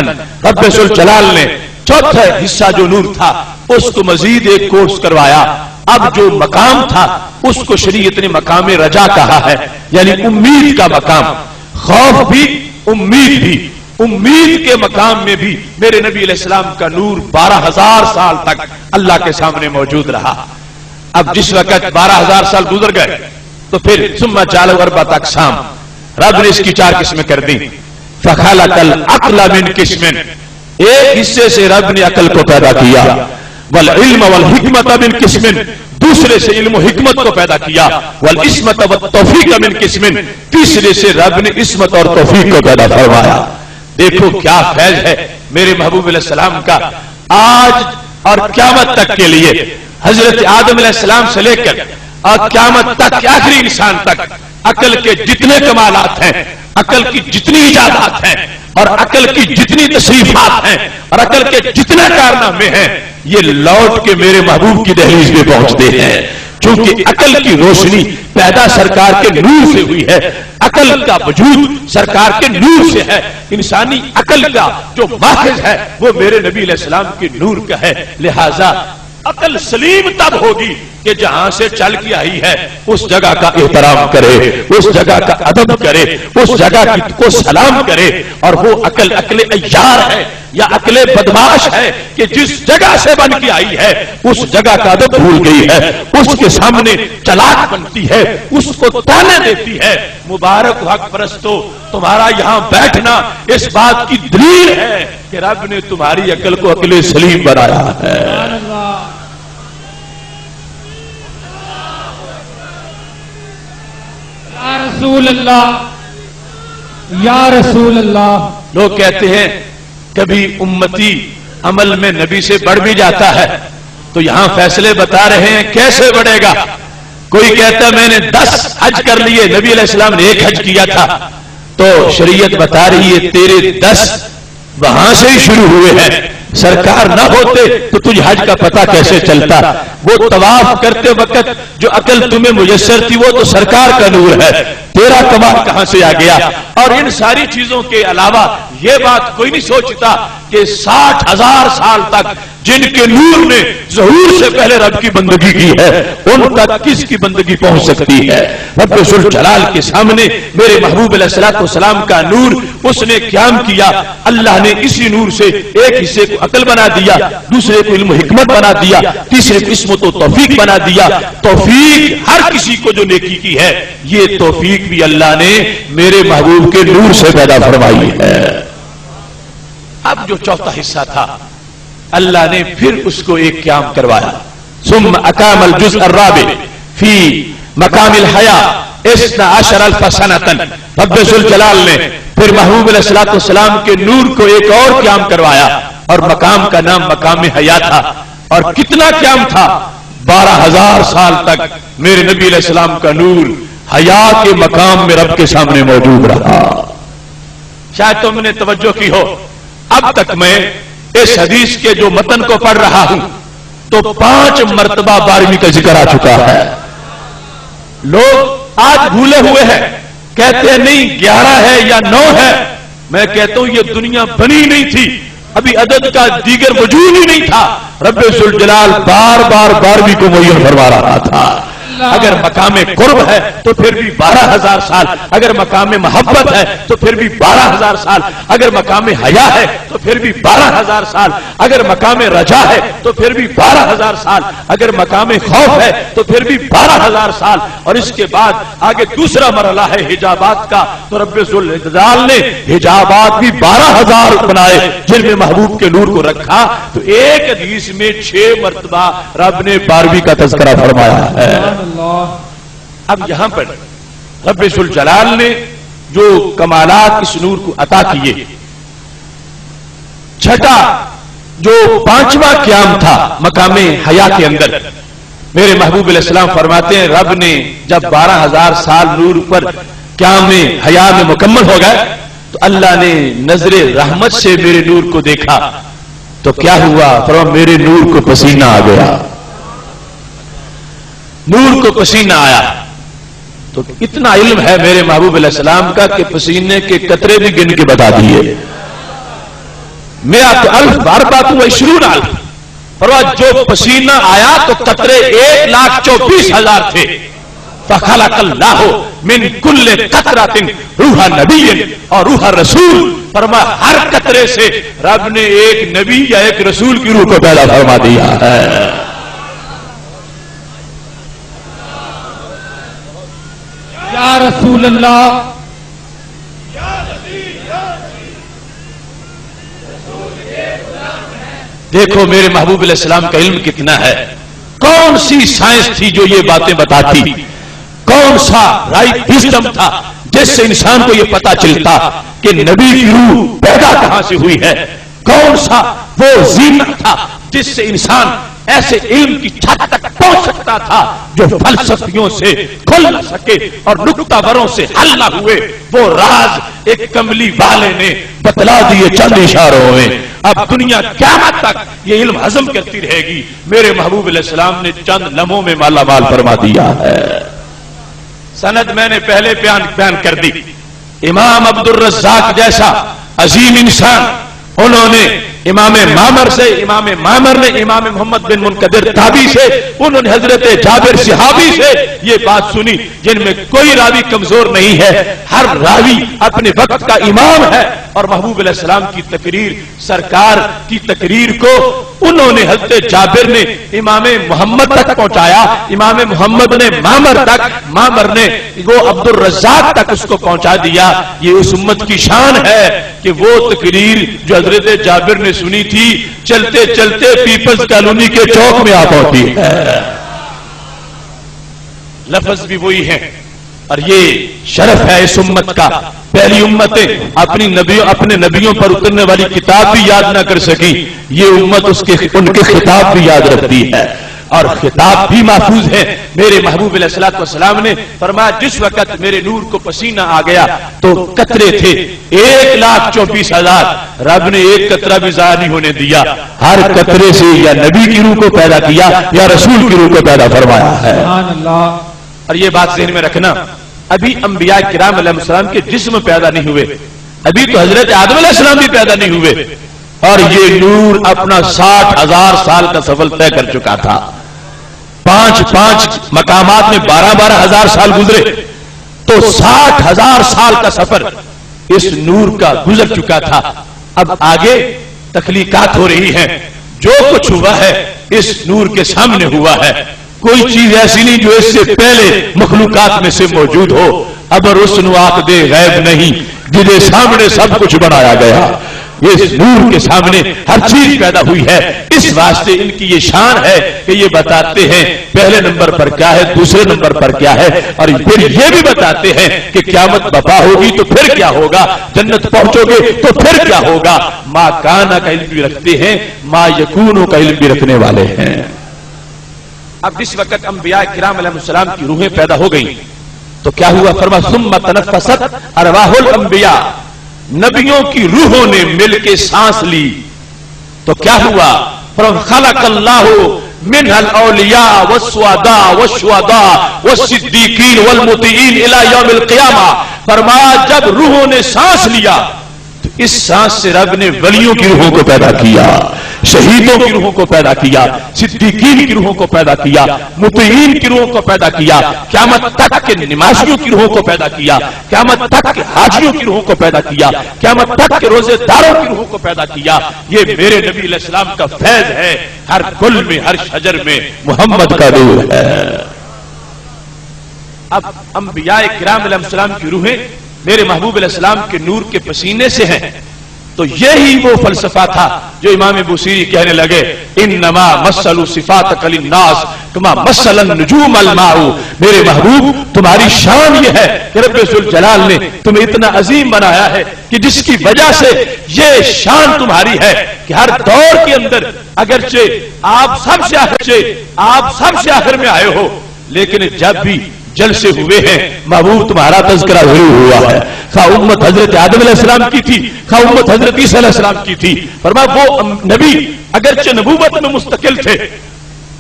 رب ذوالجلال نے چوتھا حصہ جو نور تھا اس کو مزید ایک کورس کروایا. اب جو مقام تھا اس کو شریعت نے مقام رجا کہا ہے, یعنی امید کا مقام. خوف بھی امید بھی, امید کے مقام میں بھی میرے نبی علیہ السلام کا نور 12,000 سال تک اللہ کے سامنے موجود رہا. اب جس وقت 12,000 سال گزر گئے تو پھر ثم جعل اربعۃ اقسام, رب نے اس کی 4 قسمیں کر دی. فخلق العقل من قسم, ایک حصے سے رب نے عقل کو پیدا کیا. والعلم والحکمت من قسم, دوسرے سے علم و حکمت کو پیدا کیا. والعصمت والتوفیق من قسم, تیسرے سے رب نے عصمت اور توفیق کو پیدا فرمایا. دیکھو کیا فیض ہے میرے محبوب علیہ السلام کا. آج اور قیامت تک کے لیے حضرت آدم علیہ السلام سے لے کر اور قیامت تک آخری انسان تک عقل کے جتنے کمالات ہیں, عقل کی جتنی ایجادات ہیں اور عقل کی جتنی تصریفات ہیں اور عقل کے جتنے کارنامے ہیں, یہ لوٹ کے میرے محبوب کی دہلیز میں پہنچتے ہیں. چونکہ عقل کی روشنی پیدا سرکار کے نور سے ہوئی ہے, عقل کا وجود سرکار کے نور سے ہے. انسانی عقل کا جو ماخذ ہے وہ میرے نبی علیہ السلام کے نور کا ہے. لہذا عقل سلیم تب ہوگی کہ جہاں سے چل کے آئی ہے اس جگہ کا احترام کرے، اس جگہ کا ادب کرے، اس جگہ کو سلام کرے. اور وہ عقل عیار ہے یا عقل بدماش ہے کہ جس جگہ سے بن کے آئی ہے اس جگہ کا ادب بھول گئی ہے، اس کے سامنے چلاک بنتی ہے، اس کو تانے دیتی ہے. مبارک حق پرستو، تمہارا یہاں بیٹھنا اس بات کی دلیل ہے کہ رب نے تمہاری عقل کو عقل سلیم بنایا ہے. یا رسول اللہ، یا رسول اللہ. لوگ کہتے ہیں کبھی امتی عمل میں نبی سے بڑھ بھی جاتا ہے، تو یہاں فیصلے بتا رہے ہیں کیسے بڑھے گا. کوئی کہتا ہے میں نے 10 حج کر لیے، نبی علیہ السلام نے 1 حج کیا تھا، تو شریعت بتا رہی ہے تیرے 10 وہاں سے ہی شروع ہوئے ہیں. سرکار نہ ہوتے تو تجھے حج کا پتہ کیسے چلتا؟ وہ طواف کرتے وقت جو عقل تمہیں میسر تھی وہ تو سرکار کا نور ہے، تیرا کمال کہاں سے آ گیا؟ اور ان ساری چیزوں کے علاوہ یہ بات کوئی نہیں سوچتا کہ 60,000 سال تک جن کے نور نے ظہور سے پہلے رب کی بندگی کی ہے ان تک کس کی بندگی پہنچ سکتی ہے؟ رب ذوالجلال کے سامنے میرے محبوب علیہ الصلوۃ والسلام کا نور اس نے قیام کیا. اللہ نے اسی نور سے ایک حصے کو عقل بنا دیا، دوسرے کو علم و حکمت بنا دیا، تیسرے کو عصمت و توفیق بنا دیا. توفیق ہر کسی کو جو نیکی کی ہے یہ توفیق بھی اللہ نے میرے محبوب کے نور سے پیدا فرمائی ہے. اب جو چوتھا حصہ تھا اللہ نے پھر اس کو ایک قیام کروایا. ثم اقام الجزء الرابع فی مقام الحیاء 12,000 سنة. رب ذوالجلال نے پھر محبوب علیہ الصلوۃ والسلام کے نور کو ایک اور قیام کروایا اور مقام کا نام مقام حیا تھا. اور کتنا قیام تھا؟ 12,000 سال تک میرے نبی علیہ السلام کا نور حیا کے مقام میں رب کے سامنے موجود رہا. شاید تم نے توجہ کی ہو، اب تک میں اس حدیث کے جو متن کو پڑھ رہا ہوں تو 5 مرتبہ 12ویں کا ذکر آ چکا ہے. لوگ آج بھولے ہوئے ہیں، کہتے ہیں نہیں 11 ہے یا 9 ہے. میں کہتا ہوں یہ دنیا بنی نہیں تھی، ابھی عدد کا دیگر وجود ہی نہیں تھا. رب ذوالجلال بار بار 12ویں کو معین فرما رہا تھا. اگر مقام قرب ہے تو پھر بھی 12,000 سال، اگر مقام محبت ہے تو پھر بھی 12,000 سال، اگر مقام حیا ہے تو پھر بھی 12,000 سال، اگر مقام رجا ہے تو پھر بھی 12,000 سال، اگر مقام خوف ہے تو پھر بھی 12,000 سال. اور اس کے بعد آگے دوسرا مرحلہ ہے حجابات کا، تو رب ذوالجلال نے حجابات بھی 12,000 بنائے جن میں محبوب کے نور کو رکھا. تو ایک حدیث میں 6 مرتبہ رب نے 12ویں کا تذکرہ فرمایا ہے. اب یہاں پر رب ذوالجلال نے جو کمالات اس نور کو عطا کیے، چھٹا جو 5واں قیام تھا مقام حیا کے اندر، میرے محبوب علیہ السلام فرماتے ہیں رب نے جب 12,000 سال نور پر قیام حیا میں مکمل ہو گئے تو اللہ نے نظر رحمت سے میرے نور کو دیکھا تو کیا ہوا؟ فرمایا میرے نور کو پسینہ آ گیا. نور کو پسینہ آیا. تو اتنا علم ہے میرے محبوب علیہ السلام کا کہ پسینے کے قطرے بھی گن کے بتا دیے. میرا تو 1,024,000 فرمایا جو پسینہ آیا تو قطرے 1,24,000 تھے. فخلق اللہ من کل قطرۃ روح نبی اور روح رسول. فرمایا ہر قطرے سے رب نے ایک نبی یا ایک رسول کی روح کو پیدا فرما دیا ہے. یا رسول اللہ. دیکھو میرے محبوب علیہ السلام کا علم کتنا ہے. کون سی سائنس تھی جو یہ باتیں بتاتی؟ کون سا رائٹ وزڈم تھا جس سے انسان کو یہ پتا چلتا کہ نبی کی روح پیدا کہاں سے ہوئی ہے؟ کون سا وہ زینت تھا جس سے انسان ایسے علم کی چھت تک پہنچ سکتا تھا جو فلسفیوں سے کھل نہ سکے اور نکتہ وروں سے حل نہ ہوئے؟ وہ راز ایک کملی والے نے بتلا دیے چند اشاروں میں. اب دنیا قیامت تک یہ علم ہضم کرتی رہے گی. میرے محبوب علیہ السلام نے چند لمحوں میں مالا مال فرما دیا ہے. سند میں نے پہلے بیان کر دی. امام عبد الرزاق جیسا عظیم انسان، انہوں نے امام معمر سے، امام معمر نے امام محمد بن منقدر تابعی سے، انہوں نے حضرت جابر صحابی سے یہ بات سنی، جن میں کوئی راوی کمزور نہیں ہے، ہر راوی اپنے وقت کا امام ہے، اور محبوب علیہ السلام کی تقریر، سرکار کی تقریر کو انہوں نے حضرت جابر نے امام محمد تک پہنچایا، امام محمد نے معمر تک، معمر نے وہ عبد الرزاق تک اس کو پہنچا دیا۔ یہ اس امت کی شان ہے کہ وہ تقریر جو حضرت جابر نے سنی تھی چلتے چلتے پیپلز کالونی کے چوک میں آ پہنچی ہے، لفظ بھی وہی ہے۔ اور یہ شرف ہے اس امت کا، پہلی امتیں اپنے نبیوں پر اترنے والی کتاب بھی یاد نہ کر سکی، یہ امت ان کے خطاب بھی یاد رکھتی ہے، اور خطاب بھی محفوظ ہے۔ میرے محبوب علیہ الصلوۃ والسلام نے فرمایا جس وقت میرے نور کو پسینہ آ گیا تو قطرے تھے 1,24,000، رب نے ایک قطرہ بھی ضائع نہیں ہونے دیا، ہر قطرے سے یا نبی کی روح کو پیدا کیا یا رسول کی روح کو پیدا فرمایا ہے۔ سبحان اللہ۔ اور یہ بات ذہن میں رکھنا، ابھی انبیاء کرام علیہ السلام کے جسم پیدا نہیں ہوئے، ابھی تو حضرت آدم علیہ السلام بھی پیدا نہیں ہوئے، اور یہ نور اپنا 60,000 سال کا سفر طے کر چکا تھا، 5 مقامات میں 12,000 سال گزرے، تو 60,000 سال کا سفر اس نور کا گزر چکا تھا۔ اب آگے تخلیقات ہو رہی ہیں، جو کچھ ہوا ہے اس نور کے سامنے ہوا ہے، کوئی چیز ایسی نہیں جو اس سے پہلے مخلوقات میں سے موجود ہو۔ ابر حسن عقد غیب نہیں جنہیں سامنے سب کچھ بنایا گیا، اس نور کے سامنے ہر چیز پیدا ہوئی ہے، اس واسطے ان کی یہ شان ہے کہ یہ بتاتے ہیں پہلے نمبر پر کیا ہے، دوسرے نمبر پر کیا ہے، اور پھر یہ بھی بتاتے ہیں کہ قیامت برپا ہوگی تو پھر کیا ہوگا، جنت پہنچو گے تو پھر کیا ہوگا۔ ما کانا کا علم بھی رکھتے ہیں، ما یکونو کا علم بھی رکھنے والے ہیں۔ اب جس وقت انبیاء کرام علیہ السلام کی روحیں پیدا ہو گئیں تو کیا ہوا، فرمایا ثم تنفست ارواح الانبیاء، نبیوں کی روحوں نے مل کے سانس لی تو کیا ہوا، خلق اللہ منها الاولیاء والسعداء والشہداء والصدیقین والمطیعین الی یوم القیامہ۔ فرمایا جب روحوں نے سانس لیا تو اس سانس سے رب نے ولیوں کی روحوں کو پیدا کیا، شہیدوں کی روحوں کو پیدا کیا، صدیقین کی روحوں کو پیدا کیا، مطیعین کی روحوں کو پیدا کیا، قیامت تک کے نمازیوں کی روحوں کو پیدا کیا، قیامت تک کے حاجیوں کی روحوں کو پیدا کیا، قیامت تک کے روزے داروں کی روحوں کو پیدا کیا۔ یہ میرے نبی علیہ السلام کا فیض ہے، ہر گل میں ہر شجر میں محمد کا نور ہے۔ اب انبیاء کرام علیہ السلام کی روحیں میرے محبوب علیہ السلام کے نور کے پسینے سے ہیں، تو یہی وہ فلسفہ تھا جو امام بوصیری کہنے لگے انما مثل صفاتک للناس کما مثل النجوم الماء۔ میرے محبوب تمہاری شان یہ ہے کہ رب ذوالجلال نے تمہیں اتنا عظیم بنایا ہے کہ جس کی وجہ سے یہ شان تمہاری ہے کہ ہر دور کے اندر اگرچہ آپ سب سے آخر میں آئے ہو، لیکن جب بھی جلسے ہوئے ہیں محبوب تمہارا تذکرہ ضرور ہوا ہے، خواہ امت حضرت آدم علیہ السلام کی تھی، خواہ امت حضرت عیسیٰ علیہ السلام کی تھی۔ فرمایا وہ نبی اگرچہ نبوت میں مستقل تھے،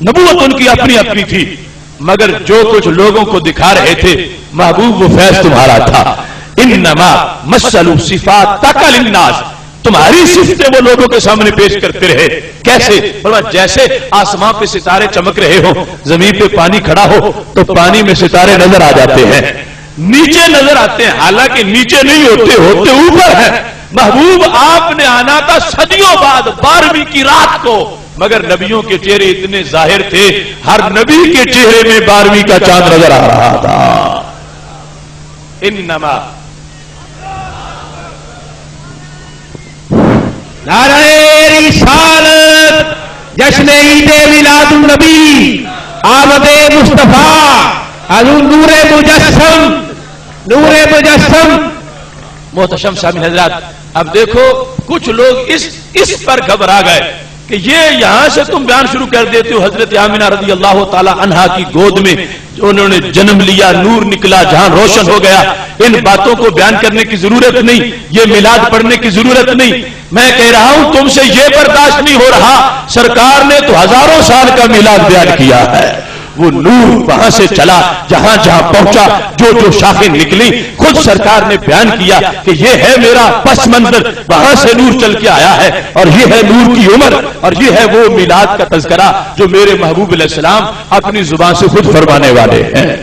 نبوت ان کی اپنی اپنی تھی، مگر جو کچھ لوگوں کو دکھا رہے تھے محبوب وہ فیض تمہارا تھا۔ انما مثل صفاتک للناس، تمہاری صفتیں وہ لوگوں کے سامنے پیش کرتے رہے۔ کیسے؟ جیسے آسمان پہ ستارے چمک رہے ہو، زمین پہ پانی کھڑا ہو تو پانی میں ستارے نظر آ جاتے ہیں، نیچے نظر آتے ہیں، حالانکہ نیچے نہیں ہوتے اوپر ہیں۔ محبوب آپ نے آنا تھا صدیوں بعد 12ویں کی رات کو، مگر نبیوں کے چہرے اتنے ظاہر تھے، ہر نبی کے چہرے میں 12ویں کا چاند نظر آ رہا تھا۔ انما نعرہ رسالت، جشن عید میلاد النبی، آمد مصطفیٰ، حضور نور مجسم۔ محتشم شامل حضرات، اب دیکھو کچھ لوگ اس پر گھبرا گئے کہ یہ یہاں سے تم بیان شروع کر دیتے ہو حضرت آمنہ رضی اللہ تعالی عنہا کی گود میں انہوں نے جنم لیا، نور نکلا، جہان روشن ہو گیا، ان باتوں کو بیان کرنے کی ضرورت نہیں، یہ میلاد پڑھنے کی ضرورت نہیں۔ میں کہہ رہا ہوں تم سے یہ برداشت نہیں ہو رہا، سرکار نے تو ہزاروں سال کا میلاد بیان کیا ہے، وہ نور وہاں سے چلا جہاں جہاں پہنچا، جو جو شاخیں نکلی، خود سرکار نے بیان کیا کہ یہ ہے میرا پس منظر، وہاں سے نور چل کے آیا ہے، اور یہ ہے نور کی عمر، اور یہ ہے وہ میلاد کا تذکرہ جو میرے محبوب علیہ السلام اپنی زبان سے خود فرمانے والے ہیں۔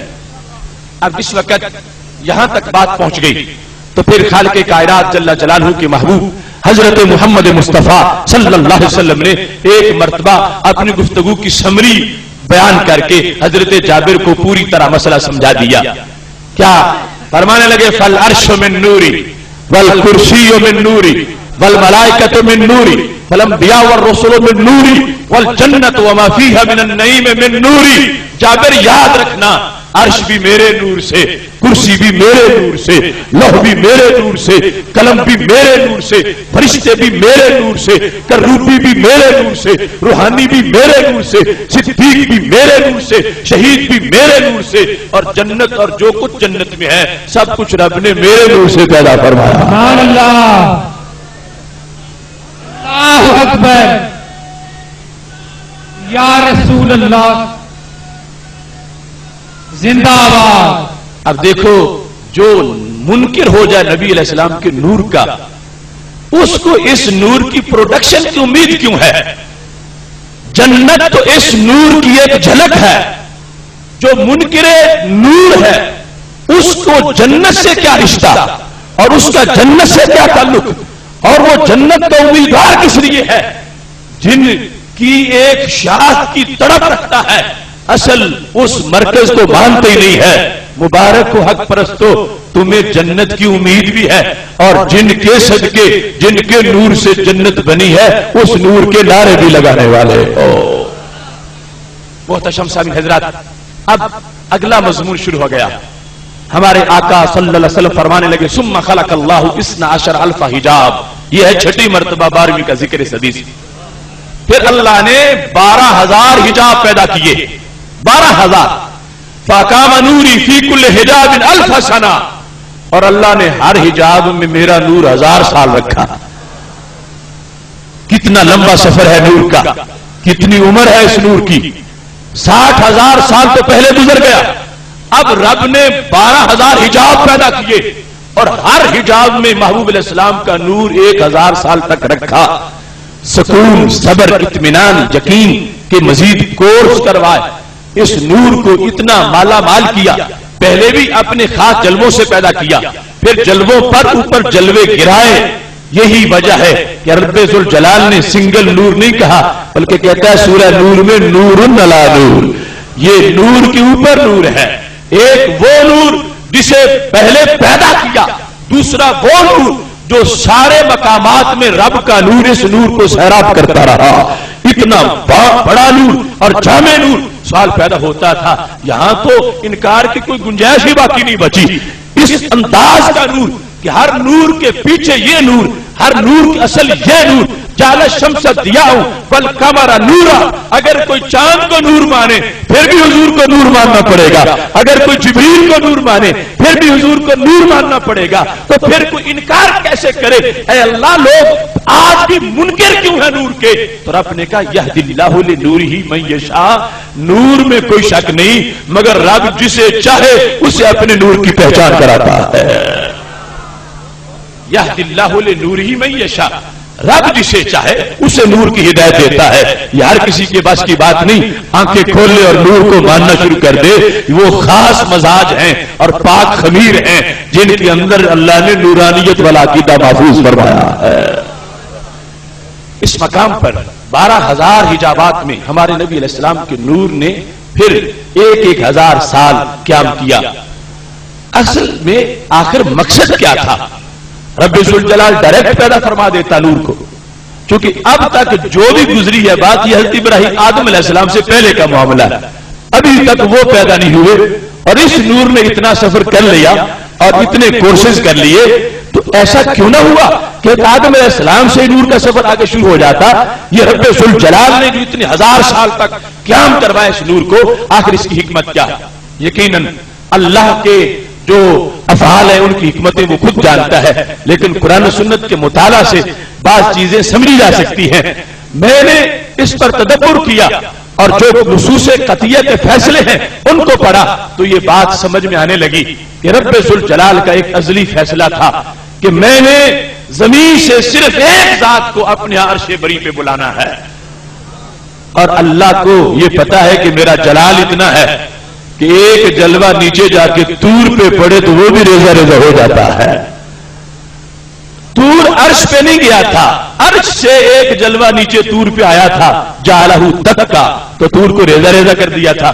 اب اس وقت یہاں تک بات پہنچ گئی تو پھر خالق کائنات جل جلالہ کے محبوب حضرت محمد مصطفیٰ صلی اللہ علیہ وسلم نے ایک مرتبہ اپنی گفتگو کی سمری بیان کر کے حضرت جابر کو پوری طرح مسئلہ سمجھا دیا۔ کیا فرمانے لگے؟ فالعرش من نوری والکرسی من نوری والملائکۃ من نوری والانبیاء والرسل من نوری والجنت وما فیہا من النعیم من نوری۔ جابر یاد رکھنا، عرش بھی میرے نور سے، کرسی بھی میرے نور سے، لوح بھی میرے نور سے، قلم بھی میرے نور سے، فرشتے بھی میرے نور سے، کروبی بھی میرے نور سے، روحانی بھی میرے نور سے، صدیق بھی میرے نور سے، شہید بھی میرے نور سے، اور جنت اور جو کچھ جنت میں ہے سب کچھ رب نے میرے نور سے پیدا فرمایا۔ سبحان اللہ، اللہ اکبر، یا رسول اللہ، زندہ باد۔ اب دیکھو، جو منکر ہو جائے نبی علیہ السلام کے نور کا، اس کو اس نور کی پروڈکشن کی امید کیوں ہے؟ جنت تو اس نور کی ایک جھلک ہے۔ جو منکر نور ہے اس کو جنت سے کیا رشتہ، اور اس کا جنت سے کیا تعلق، اور وہ جنت کا امیدوار کس لیے ہے؟ جن کی ایک شاخ کی تڑپ رکھتا ہے، اصل اس مرکز کو مانتے ہی نہیں ہے۔ مبارک ہو حق پرستو، تمہیں جنت کی امید بھی ہے، اور جن کے صدقے، جن کے نور سے جنت بنی ہے، اس نور کے نعرے بھی لگانے والے ہو۔ محتشم سامعین حضرات، اب اگلا مضمون شروع ہو گیا۔ ہمارے آقا صلی اللہ علیہ وسلم فرمانے لگے ثم خلق اللہ 12,000 حجاب۔ یہ ہے چھٹی مرتبہ 12ویں کا ذکر اس حدیث۔ پھر اللہ نے 12,000 حجاب پیدا کیے، 12,000۔ فَأَقَامَ نُورِي فِي كُلِّ حِجَابٍ 1000 سنہ، اور اللہ نے ہر حجاب میں میرا نور 1000 سال رکھا۔ کتنا لمبا سفر ہے نور کا، کتنی عمر ہے اس نور کی۔ 60,000 سال تو پہلے گزر گیا، اب رب نے 12,000 حجاب پیدا کیے، اور ہر حجاب میں محبوب علیہ السلام کا نور 1000 سال تک رکھا۔ سکون، صبر، اطمینان، یقین کے مزید کورس کروائے، اس نور کو اتنا مالا مال کیا۔ پہلے بھی اپنے خاص جلووں سے پیدا کیا، پھر جلووں پر اوپر جلوے گرائے۔ یہی وجہ ہے کہ رب ذوالجلال نے سنگل نور نہیں کہا، بلکہ کہتا ہے سورہ نور میں نور علی نور، یہ نور کے اوپر نور ہے۔ ایک وہ نور جسے پہلے پیدا کیا، دوسرا وہ نور جو سارے مقامات میں رب کا نور اس نور کو سیراب کرتا رہا۔ اتنا بڑا نور اور جامع نور۔ سوال پیدا ہوتا تھا، یہاں تو انکار کی کوئی گنجائش ہی باقی نہیں بچی۔ اس انداز کا نور کہ ہر نور کے پیچھے یہ نور، ہر نور کی اصل یہ نور۔ جعل الشمس ضیاء والقمر نورا، اگر کوئی چاند کو نور مانے پھر بھی حضور کو نور ماننا پڑے گا، اگر کوئی جبریل کو نور مانے پھر بھی حضور کو نور ماننا پڑے گا، تو پھر کوئی انکار کیسے کرے؟ اے اللہ، لوگ آج بھی منکر کیوں ہیں نور کے؟ تو رب نے کہا یہدی اللہ لنورہ من یشاء، نور میں کوئی شک نہیں، مگر رب جسے چاہے اسے اپنے نور کی پہچان کراتا ہے۔ یہدی اللہ لنورہ من یشاء، رب جسے چاہے اسے نور کی ہدایت دیتا ہے۔ یہ ہر کسی کے بس کی بات نہیں، آنکھیں کھول لے اور نور کو ماننا شروع کر دے۔ وہ خاص مزاج ہیں اور پاک خمیر ہیں جن کے اندر اللہ نے نورانیت والا عقیدہ محفوظ فرمایا ہے۔ اس مقام پر 12,000 حجابات میں ہمارے نبی علیہ السلام کے نور نے پھر 1,000 سال قیام کیا۔ اصل میں آخر مقصد کیا تھا؟ رب ذوالجلال ڈائریکٹ پیدا فرما دیتا نور کو، کیونکہ اب تک جو بھی گزری ہے بات یہ حضرت ابراہیم آدم علیہ السلام سے پہلے کا معاملہ ہے، ابھی تک وہ پیدا نہیں ہوئے، اور اس نور نے اتنا سفر کر لیا اور اتنے کورسز کر لیے، تو ایسا کیوں نہ ہوا کہ آدم علیہ السلام سے نور کا سفر آگے شروع ہو جاتا؟ یہ رب ذوالجلال نے جو اتنے 1000 سال تک قیام کروایا اس نور کو، آخر اس کی حکمت کیا ہے؟ یقیناً اللہ کے جو افعال ہیں ان کی حکمتیں وہ خود جانتا ہے، لیکن قرآن و سنت کے مطالعہ سے بعض چیزیں سمجھی جا سکتی ہیں۔ میں نے اس پر تدبر کیا اور جو نصوص قطعیہ کے فیصلے ہیں ان کو پڑھا تو یہ بات سمجھ میں آنے لگی کہ رب ذوالجلال کا ایک ازلی فیصلہ تھا کہ میں نے زمین سے صرف ایک ذات کو اپنے عرش بری پہ بلانا ہے، اور اللہ کو یہ پتا ہے کہ میرا جلال اتنا ہے کہ ایک جلوہ نیچے جا کے طور پہ پڑے تو وہ بھی ریزہ ریزہ ہو جاتا ہے۔ طور عرش پہ نہیں گیا تھا، عرش سے ایک جلوہ نیچے طور پہ آیا تھا، جعلہ دکا، تو طور کو ریزہ ریزہ کر دیا تھا۔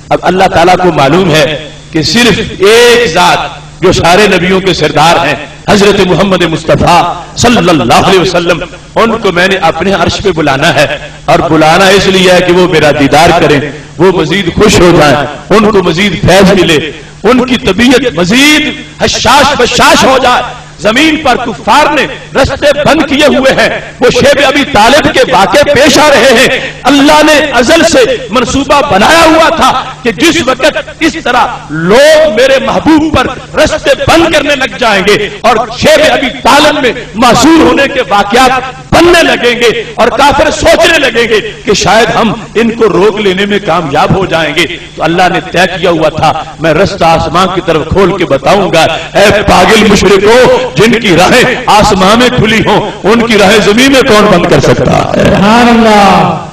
اب اللہ تعالیٰ کو معلوم ہے کہ صرف ایک ذات جو سارے نبیوں کے سردار ہیں، حضرت محمد مصطفیٰ صلی اللہ علیہ وسلم، ان کو میں نے اپنے عرش پہ بلانا ہے، اور بلانا اس لیے ہے کہ وہ میرا دیدار کریں، وہ مزید خوش ہو جائیں، ان کو مزید فیض ملے، ان کی طبیعت مزید حشاش بشاش ہو جائے۔ زمین پر کفار نے رستے بند کیے ہوئے ہیں، وہ شیب ابی طالب کے واقعے پیش آ رہے ہیں۔ اللہ نے ازل سے منصوبہ بنایا ہوا تھا کہ جس وقت اس طرح لوگ میرے محبوب پر رستے بند کرنے لگ جائیں گے اور شیب ابی طالب میں معصور ہونے کے واقعات بننے لگیں گے اور کافر سوچنے لگیں گے کہ شاید ہم ان کو روک لینے میں کامیاب ہو جائیں گے، تو اللہ نے طے کیا ہوا تھا میں رستہ آسمان کی طرف کھول کے بتاؤں گا، اے پاگل مشرکو، جن کی راہیں آسمان میں کھلی ہوں ان کی راہیں زمین میں کون بند کر سکتا ہے؟ سبحان اللہ۔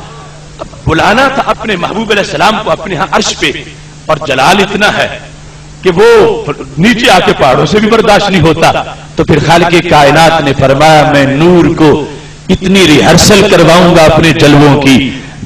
بلانا تھا اپنے محبوب علیہ السلام کو اپنے ہاں عرش پہ، اور جلال اتنا ہے کہ وہ نیچے آ کے پہاڑوں سے بھی برداشت نہیں ہوتا، تو پھر خالق کائنات نے فرمایا میں نور کو اتنی ریہرسل کرواؤں گا اپنے جلووں کی،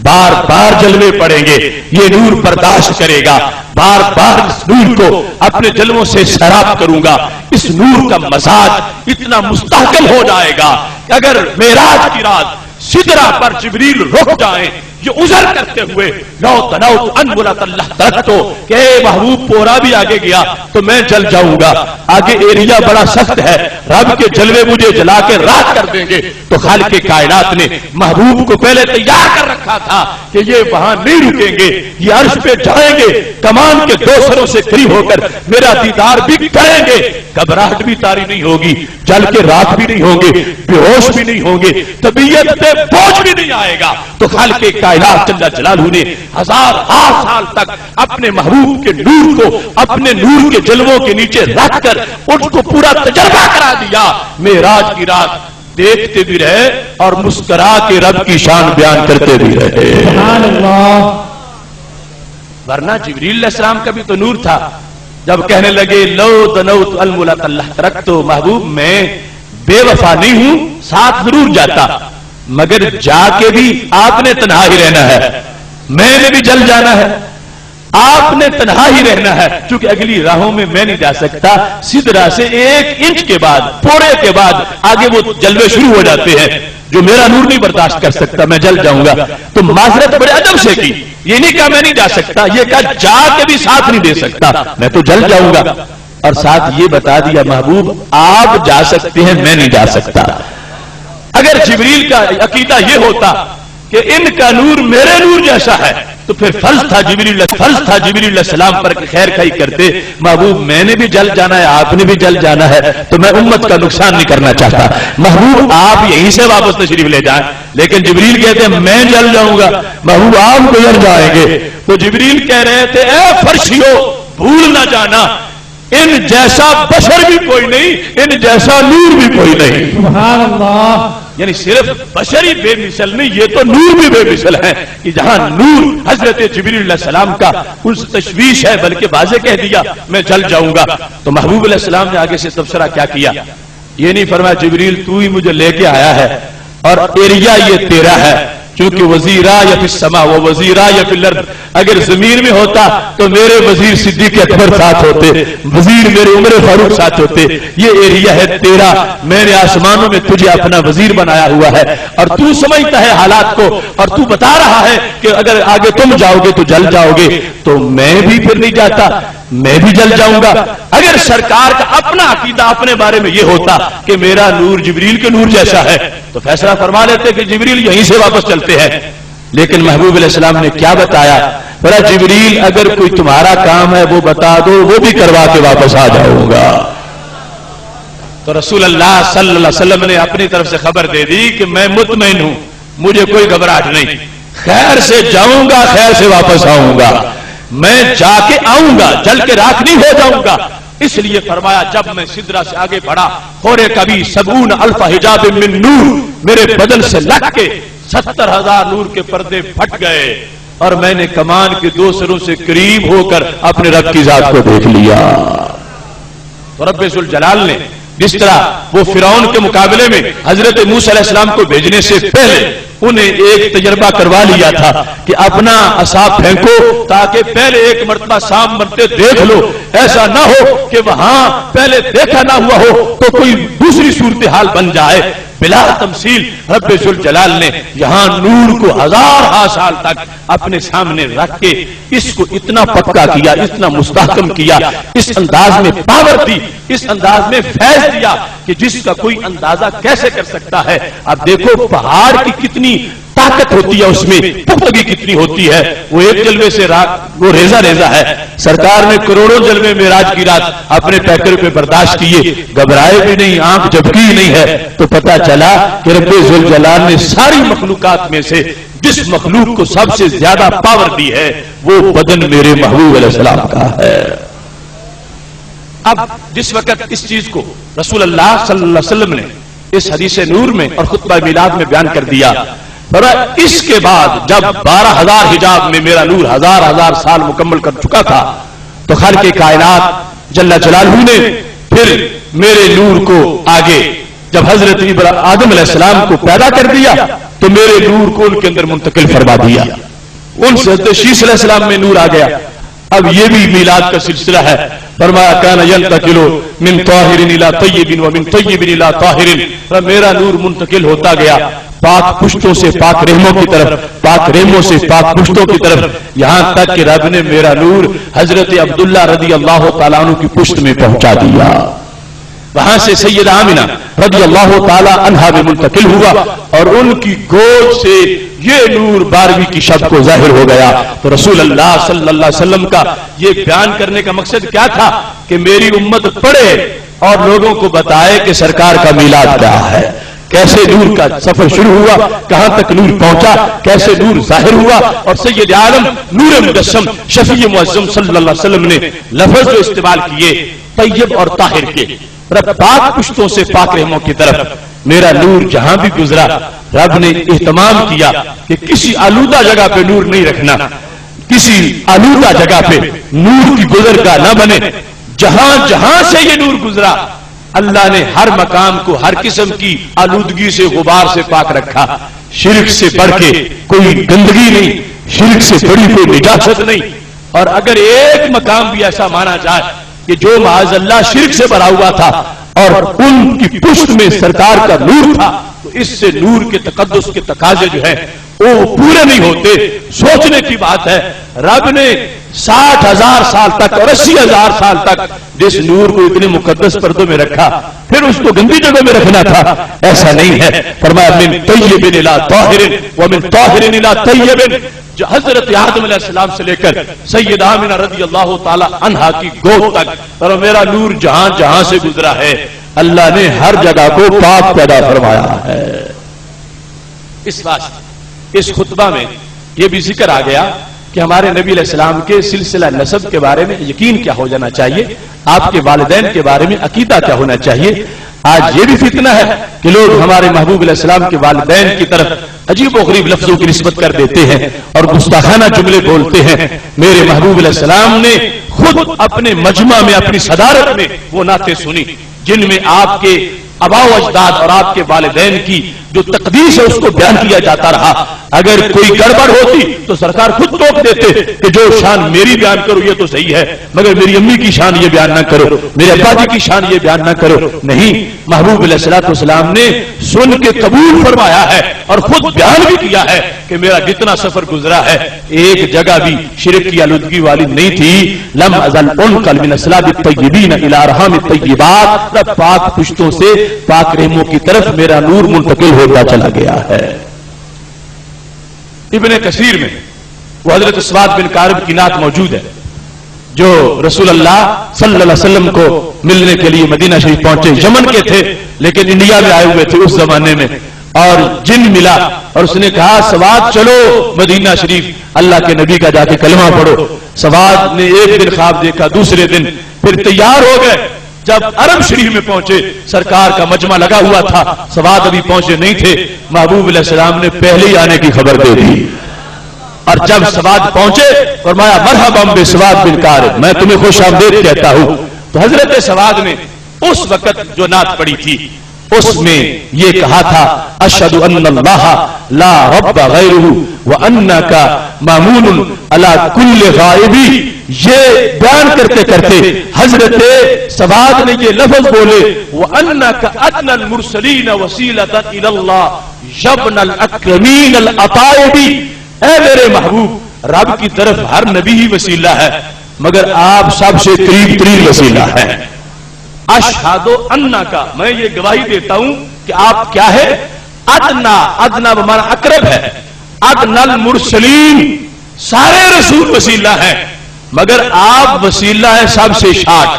بار بار جلوے پڑیں گے، یہ نور برداشت کرے گا، بار بار اس نور کو اپنے جلووں سے سیراب کروں گا، اس نور کا مزاج اتنا مستحکم ہو جائے گا کہ اگر معراج کی رات سدرہ پر جبریل رک جائیں یہ عذر کرتے ہوئے لو تنوت ان بلت اللہ ترکتو کہ اے محبوب پورا بھی آگے گیا تو میں جل جاؤں گا، آگے ایریا بڑا سخت ہے، رب کے جلوے مجھے جلا کے راکھ کر دیں گے، تو خالق کائنات نے محبوب کو پہلے تیار کر رکھا تھا کہ یہ وہاں نہیں رکیں گے، یہ عرش پہ جائیں گے، کمان کے دو سروں سے کھڑی ہو کر میرا دیدار بھی کریں گے، گھبراہٹ بھی طاری نہیں ہوگی، جل کے راکھ بھی نہیں ہوں گے، بے ہوش بھی نہیں ہوں گے، طبیعت پہ بوجھ بھی نہیں آئے گا۔ تو خالق کائنات جل جلالہ نے ہزار سال تک اپنے محبوب کے نور کو اپنے نور کے جلووں کے نیچے رکھ کر ان کو پورا تجربہ کرا دیا، معراج کی رات دیکھتے بھی رہے اور مسکرا کے رب کی شان بیان کرتے بھی رہے۔ سبحان اللہ۔ ورنہ جبریل علیہ السلام کا بھی تو نور تھا، جب کہنے لگے لو دنوت الملک اللہ ترکتو، محبوب میں بے وفا نہیں ہوں، ساتھ ضرور جاتا، مگر جا کے بھی آپ نے تنہا ہی رہنا ہے، میں نے بھی جل جانا ہے، آپ نے تنہا ہی رہنا ہے، چونکہ اگلی راہوں میں میں نہیں جا سکتا، سدرہ سے 1 انچ کے بعد پورے کے بعد آگے وہ جلوے شروع ہو جاتے ہیں جو میرا نور نہیں برداشت کر سکتا، میں جل جاؤں گا۔ تو معذرت بڑے ادب سے کی، یہ نہیں کہا میں نہیں جا سکتا، یہ کہا جا کے بھی ساتھ نہیں دے سکتا، میں تو جل جاؤں گا، اور ساتھ یہ بتا دیا محبوب آپ جا سکتے ہیں میں نہیں جا سکتا۔ اگر جبریل کا عقیدہ یہ ہوتا کہ ان کا نور میرے نور جیسا ہے تو پھر فرض تھا جبریل علیہ السلام پر خیر خائی کرتے، محبوب میں نے بھی جل جانا ہے، آپ نے بھی جل جانا ہے، تو میں امت کا نقصان نہیں کرنا چاہتا، محبوب آپ یہیں سے واپس تشریف لے جائیں، لیکن جبریل کہتے ہیں میں جل جاؤں گا، محبوب آپ گزر جائیں گے، تو جبریل کہہ رہے تھے اے فرشیو بھول نہ جانا ان جیسا بشر بھی کوئی نہیں، ان جیسا نور بھی کوئی نہیں۔ سبحان اللہ۔ یعنی صرف بشری بے مثل نہیں، یہ تو نور بھی بے مثل ہے کہ جہاں نور حضرت جبریل علیہ السلام کا اس تشویش ہے بلکہ واضح کہہ دیا میں جل جاؤں گا، تو محبوب علیہ السلام نے آگے سے تبصرہ کیا کیا، یہ نہیں فرمایا جبریل تو ہی مجھے لے کے آیا ہے اور ایریا یہ تیرا ہے، چونکہ وزیرا یا فی السماء و وزیرا یا فی الارض، اگر زمین میں ہوتا تو میرے وزیر صدیق اکبر ساتھ ہوتے، وزیر میرے عمر فاروق ساتھ ہوتے، یہ ایریا ہے تیرا، میں نے آسمانوں میں تجھے اپنا وزیر بنایا ہوا ہے اور تو سمجھتا ہے حالات کو اور تو بتا رہا ہے کہ اگر آگے تم جاؤ گے تو جل جاؤ گے، تو میں بھی پھر نہیں جاتا، میں بھی جل جاؤں گا۔ اگر سرکار کا اپنا عقیدہ اپنے بارے میں یہ ہوتا کہ میرا نور جبریل کے نور جیسا ہے تو فیصلہ فرما لیتے کہ جبریل یہیں سے واپس چلتے ہیں، لیکن محبوب علیہ السلام نے کیا بتایا، بڑا جبریل اگر کوئی تمہارا کام ہے وہ بتا دو، وہ بھی کروا کے واپس آ جاؤں گا۔ تو رسول اللہ صلی اللہ علیہ وسلم نے اپنی طرف سے خبر دے دی کہ میں مطمئن ہوں، مجھے کوئی گھبراہٹ نہیں، خیر سے جاؤں گا خیر سے واپس آؤں گا، میں جا کے آؤں گا جل کے راکھ نہیں ہو جاؤں گا۔ اس لیے فرمایا جب میں سدرا سے آگے بڑھا خورے کبھی 70,000 حجاب من نور، میرے بدن سے لگ کے 70,000 نور کے پردے پھٹ گئے اور میں نے کمان کے 2 سروں سے قریب ہو کر اپنے رب کی ذات کو دیکھ لیا۔ تو رب ذوالجلال نے جس طرح وہ فرعون کے مقابلے میں حضرت موسیٰ علیہ السلام کو بھیجنے سے پہلے انہیں ایک تجربہ کروا لیا تھا کہ اپنا عصا پھینکو تاکہ پہلے ایک مرتبہ سام مرتے دیکھ لو، ایسا نہ ہو کہ وہاں پہلے دیکھا نہ ہوا ہو تو کوئی دوسری صورتحال بن جائے۔ بلا تمثیل رب ذوالجلال نے یہاں نور کو 1000 سال تک اپنے سامنے رکھ کے اس کو اتنا پکا کیا، اتنا مستحکم کیا، اس انداز میں پاور دی، اس انداز میں فیض دیا کہ جس کا کوئی اندازہ کیسے کر سکتا ہے۔ اب دیکھو پہاڑ کی کتنی طاقت ہوتی ہے، اس میں پختگی کتنی ہوتی ہے، وہ ایک جلوے سے وہ ریزہ ریزہ ہے۔ سرکار نے کروڑوں جلوے معراج کی رات اپنے پیکر پہ برداشت کیے، گھبرائے بھی نہیں، آنکھ جھپکی ہی نہیں ہے، تو پتا چلا کہ رب ذوالجلال نے ساری مخلوقات میں سے جس مخلوق کو سب سے زیادہ پاور دی ہے وہ بدن میرے محبوب علیہ السلام کا ہے۔ اب جس وقت اس چیز کو رسول اللہ صلی اللہ علیہ وسلم نے اس حدیث نور میں اور خطبہ میلاد میں بیان کر دیا، اور اس کے بعد جب 12,000 حجاب میں میرا نور 1000 سال مکمل کر چکا تھا تو خالق کائنات جل جلالہ نے پھر میرے نور کو آگے جب حضرت آدم علیہ السلام کو پیدا کر دیا تو میرے نور کو ان کے اندر منتقل فرما دیا، ان سے حضرت شیس علیہ السلام میں نور آ گیا۔ اب یہ بھی میلاد کا سلسلہ ہے، فرمایا کان ینتقل من طاہر الی طیب ومن طیب الی طاہر، میرا نور منتقل ہوتا گیا پاک پشتوں سے پاک رحموں کی طرف، پاک رحموں سے پاک پشتوں کی طرف، یہاں تک کہ رب نے میرا نور حضرت عبداللہ رضی اللہ تعالیٰ عنہ کی پشت میں پہنچا دیا، وہاں سے سیدہ آمنہ رضی اللہ تعالیٰ عنہا میں منتقل ہوا اور ان کی گود سے یہ نور 12ویں کی شب کو ظاہر ہو گیا۔ تو رسول اللہ صلی اللہ علیہ وسلم کا یہ بیان کرنے کا مقصد کیا تھا کہ میری امت پڑھے اور لوگوں کو بتائے کہ سرکار کا میلاد کیا ہے، کیسے نور کا سفر شروع ہوا، کہاں تک نور پہنچا، کیسے نور ظاہر ہوا، اور سید عالم نور مجسم شفیع معظم صلی اللہ علیہ وسلم نے لفظ جو استعمال کیے طیب اور طاہر کے، رب پاک پشتوں سے پاک رحموں کی طرف میرا نور جہاں بھی گزرا رب نے اہتمام کیا کہ کسی آلودہ جگہ پہ نور نہیں رکھنا، کسی آلودہ جگہ پہ نور کی گزرگاہ نہ بنے، جہاں جہاں سے یہ نور گزرا اللہ نے ہر مقام کو ہر قسم کی آلودگی سے غبار سے پاک رکھا، شرک سے بڑھ کے کوئی گندگی نہیں، شرک سے بڑی کوئی نجاست نہیں، اور اگر ایک مقام بھی ایسا مانا جائے کہ جو معاذ اللہ شرک سے بھرا ہوا تھا اور ان کی پشت میں سرکار کا نور تھا تو اس سے نور کے تقدس کے تقاضے جو ہے وہ پورے نہیں ہوتے۔ سوچنے کی بات ہے رب نے 60,000 سال تک اور 80,000 سال تک جس نور کو اتنے مقدس پردوں میں رکھا پھر اس کو گندی جگہ میں رکھنا تھا، ایسا نہیں ہے۔ فرمایا من طیب الی طاہر ومن طاہر الی طیب، جو حضرت آدم علیہ السلام سے لے کر سیدہ آمنہ رضی اللہ تعالی عنہا کی گود تک اور میرا نور جہاں جہاں سے گزرا ہے اللہ نے ہر جگہ کو پاک پیدا فرمایا ہے۔ اس واسطے اس خطبہ میں یہ بھی ذکر آ گیا کہ ہمارے نبی علیہ السلام کے سلسلہ نسب کے بارے میں یقین کیا ہو جانا چاہیے، آپ کے والدین کے بارے میں عقیدہ کیا ہونا چاہیے۔ آج یہ بھی فتنہ ہے کہ لوگ ہمارے محبوب علیہ السلام کے والدین کی طرف عجیب و غریب لفظوں کی نسبت کر دیتے ہیں اور گستاخانہ جملے بولتے ہیں۔ میرے محبوب علیہ السلام نے خود اپنے مجمع میں اپنی صدارت میں وہ نعتیں سنی جن میں آپ کے آباء و اجداد اور آپ کے والدین کی جو تقدیس ہے اس کو بیان کیا جاتا رہا۔ اگر کوئی گڑبڑ ہوتی تو سرکار خود ٹوک دیتے کہ جو شان میری بیان کرو یہ تو صحیح ہے مگر میری امی کی شان یہ بیان نہ کرو، میرے ابا جی کی شان یہ بیان نہ کرو۔ نہیں، محبوب علیہ الصلوۃ والسلام نے سن کے قبول فرمایا ہے اور خود بیان بھی کیا ہے کہ میرا جتنا سفر گزرا ہے ایک جگہ بھی شرک کی آلودگی والی نہیں تھی۔ لم ازل انقل من اسلاب الطیبین الی ارحام الطیبات، پاک پشتوں سے پاک رحموں کی طرف میرا نور منتقل ہوتا چلا گیا ہے۔ ابن کثیر میں وہ حضرت اسواد بن کارب کی نعت موجود ہے جو رسول اللہ صلی اللہ علیہ وسلم کو ملنے کے لیے مدینہ شریف پہنچے، یمن کے تھے لیکن انڈیا میں آئے ہوئے تھے اس زمانے میں، اور جن ملا اور اس نے کہا سواد چلو مدینہ شریف، اللہ کے نبی کا جا کے کلمہ پڑھو۔ سواد نے ایک دن خواب دیکھا، دوسرے دن پھر تیار ہو گئے۔ جب عرب شریف میں پہنچے سرکار کا مجمع لگا ہوا تھا، سواد ابھی پہنچے نہیں تھے، محبوب علیہ السلام نے پہلے ہی آنے کی خبر دے دی۔ اور جب سواد پہنچے فرمایا مرحبا بسواد بالکار، میں تمہیں خوش آمدید کہتا ہوں۔ تو حضرت سواد نے اس وقت جو نعت پڑھی تھی اس میں یہ کہا تھا اشہد ان اللہ لا رب غیرہ وانک مامون علی کل غائب۔ یہ بیان کرتے کرتے حضرت سواد نے یہ لفظ بولے وانک ادنی المرسلین وسیلۃ الی اللہ یبن الاکرمین الاطائب۔ اے میرے محبوب، رب کی طرف ہر نبی ہی وسیلہ ہے مگر آپ سب سے قریب ترین وسیلہ ہے۔ اشہد انا کا، میں یہ گواہی دیتا ہوں کہ آپ کیا ہے، ادنا، ادنا بمانا اقرب ہے، ادنا المرسلین، سارے رسول وسیلہ ہیں مگر آپ وسیلہ ہے سب سے شاٹ،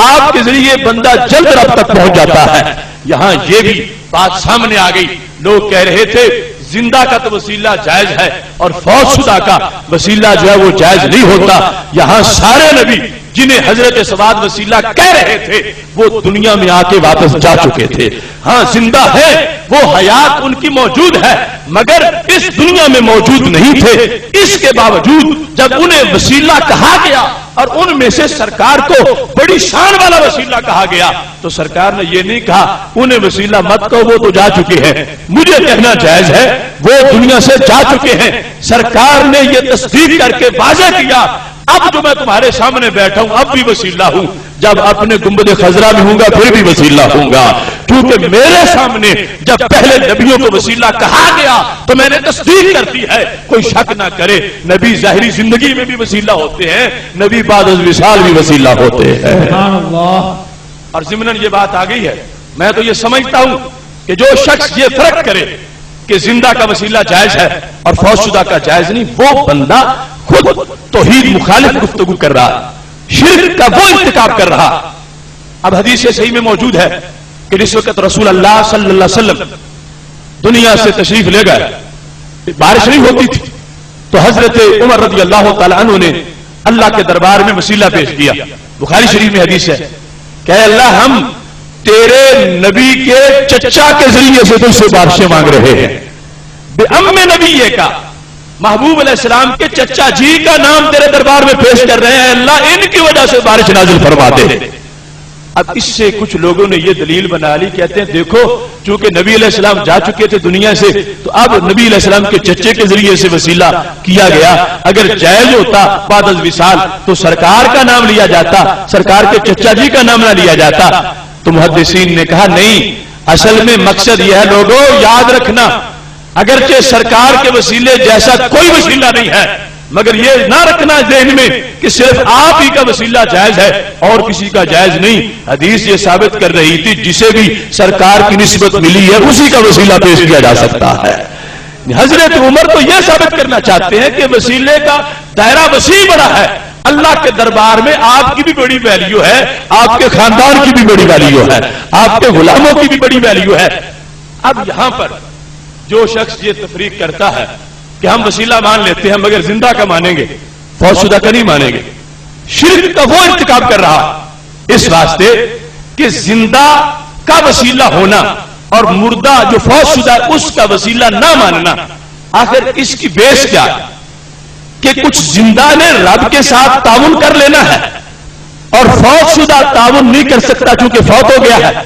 آپ کے ذریعے بندہ جلد رب تک پہنچ جاتا ہے۔ یہاں یہ بھی بات سامنے آ گئی، لوگ کہہ رہے تھے زندہ کا تو وسیلہ جائز ہے اور فوت شدہ کا وسیلہ جو ہے وہ جائز نہیں ہوتا۔ یہاں سارے نبی جنہیں حضرت سواد وسیلہ کہہ رہے تھے وہ دنیا میں آ کے واپس جا چکے تھے۔ ہاں زندہ ہے، وہ حیات ان کی موجود ہے مگر اس دنیا میں موجود نہیں تھے۔ اس کے باوجود جب انہیں وسیلہ کہا گیا اور ان میں سے سرکار کو بڑی شان والا وسیلہ کہا گیا تو سرکار نے یہ نہیں کہا انہیں وسیلہ مت کہو وہ تو جا چکے ہیں، مجھے کہنا جائز ہے وہ دنیا سے جا چکے ہیں۔ سرکار نے یہ تصدیق کر کے واضح کیا اب جو میں تمہارے سامنے بیٹھا ہوں اب بھی وسیلہ ہوں، جب اپنے گنبد خضرا میں ہوں گا پھر بھی وسیلہ ہوں گا، کیونکہ میرے سامنے جب پہلے نبیوں کو وسیلہ کہا گیا تو میں نے تصدیق کر دی ہے۔ کوئی شک نہ کرے نبی ظاہری زندگی میں بھی وسیلہ ہوتے ہیں، نبی بعد از وصال بھی وسیلہ ہوتے ہیں۔ سبحان اللہ۔ اور ضمناً یہ بات آ گئی ہے، میں تو یہ سمجھتا ہوں کہ جو شخص یہ فرق کرے کہ زندہ کا وسیلہ جائز ہے اور فوت شدہ کا جائز نہیں، وہ بندہ خود توحید مخالف گفتگو کر رہا، شرک کا وہ ارتکاب کر رہا۔ اب حدیث صحیح میں موجود ہے کہ جس وقت رسول اللہ صلی اللہ علیہ وسلم دنیا سے تشریف لے گئے، بارش نہیں ہوتی تھی تو حضرت عمر رضی اللہ تعالی عنہ نے اللہ کے دربار میں وسیلہ پیش کیا۔ بخاری شریف میں حدیث ہے کہ اے اللہ ہم تیرے نبی کے چچا کے ذریعے سے تجھ سے بارشیں مانگ رہے ہیں، بے ام نبی کا، محبوب علیہ السلام کے چچا جی کا نام تیرے دربار میں پیش کر رہے ہیں، اللہ ان کی وجہ سے بارش نازل فرما دے۔ اب اس سے کچھ لوگوں نے یہ دلیل بنا لی، کہتے ہیں دیکھو چونکہ نبی علیہ السلام جا چکے تھے دنیا سے تو اب نبی علیہ السلام کے چچے کے ذریعے سے وسیلہ کیا گیا، اگر جائز ہوتا بعد از وصال تو سرکار کا نام لیا جاتا، سرکار کے چچا جی کا نام نہ لیا جاتا۔ تو محدثین نے کہا نہیں، اصل میں مقصد یہ ہے لوگوں یاد رکھنا، اگرچہ سرکار کے وسیلے جیسا کوئی وسیلہ نہیں ہے مگر یہ نہ رکھنا ذہن میں کہ صرف آپ ہی کا وسیلہ جائز ہے اور کسی کا جائز نہیں۔ حدیث یہ ثابت کر رہی تھی جسے بھی سرکار کی نسبت ملی ہے اسی کا وسیلہ پیش کیا جا سکتا ہے۔ حضرت عمر تو یہ ثابت کرنا چاہتے ہیں کہ وسیلے کا دائرہ وسیع بڑا ہے، اللہ کے دربار میں آپ کی بھی بڑی ویلیو ہے، آپ کے خاندان کی بھی بڑی ویلیو ہے، آپ کے غلاموں کی بھی بڑی ویلیو ہے۔ اب یہاں پر جو شخص یہ تفریق کرتا ہے کہ ہم وسیلہ مان لیتے ہیں مگر زندہ کا مانیں گے فوت شدہ کا نہیں مانیں گے، شرک کا وہ ارتکاب کر رہا اس واسطے کہ زندہ کا وسیلہ ہونا اور مردہ جو فوت شدہ اس کا وسیلہ نہ ماننا، آخر اس کی بیس کیا ہے کہ کچھ زندہ نے رب کے ساتھ تعاون کر لینا ہے اور فوت شدہ تعاون نہیں کر سکتا چونکہ فوت ہو گیا ہے،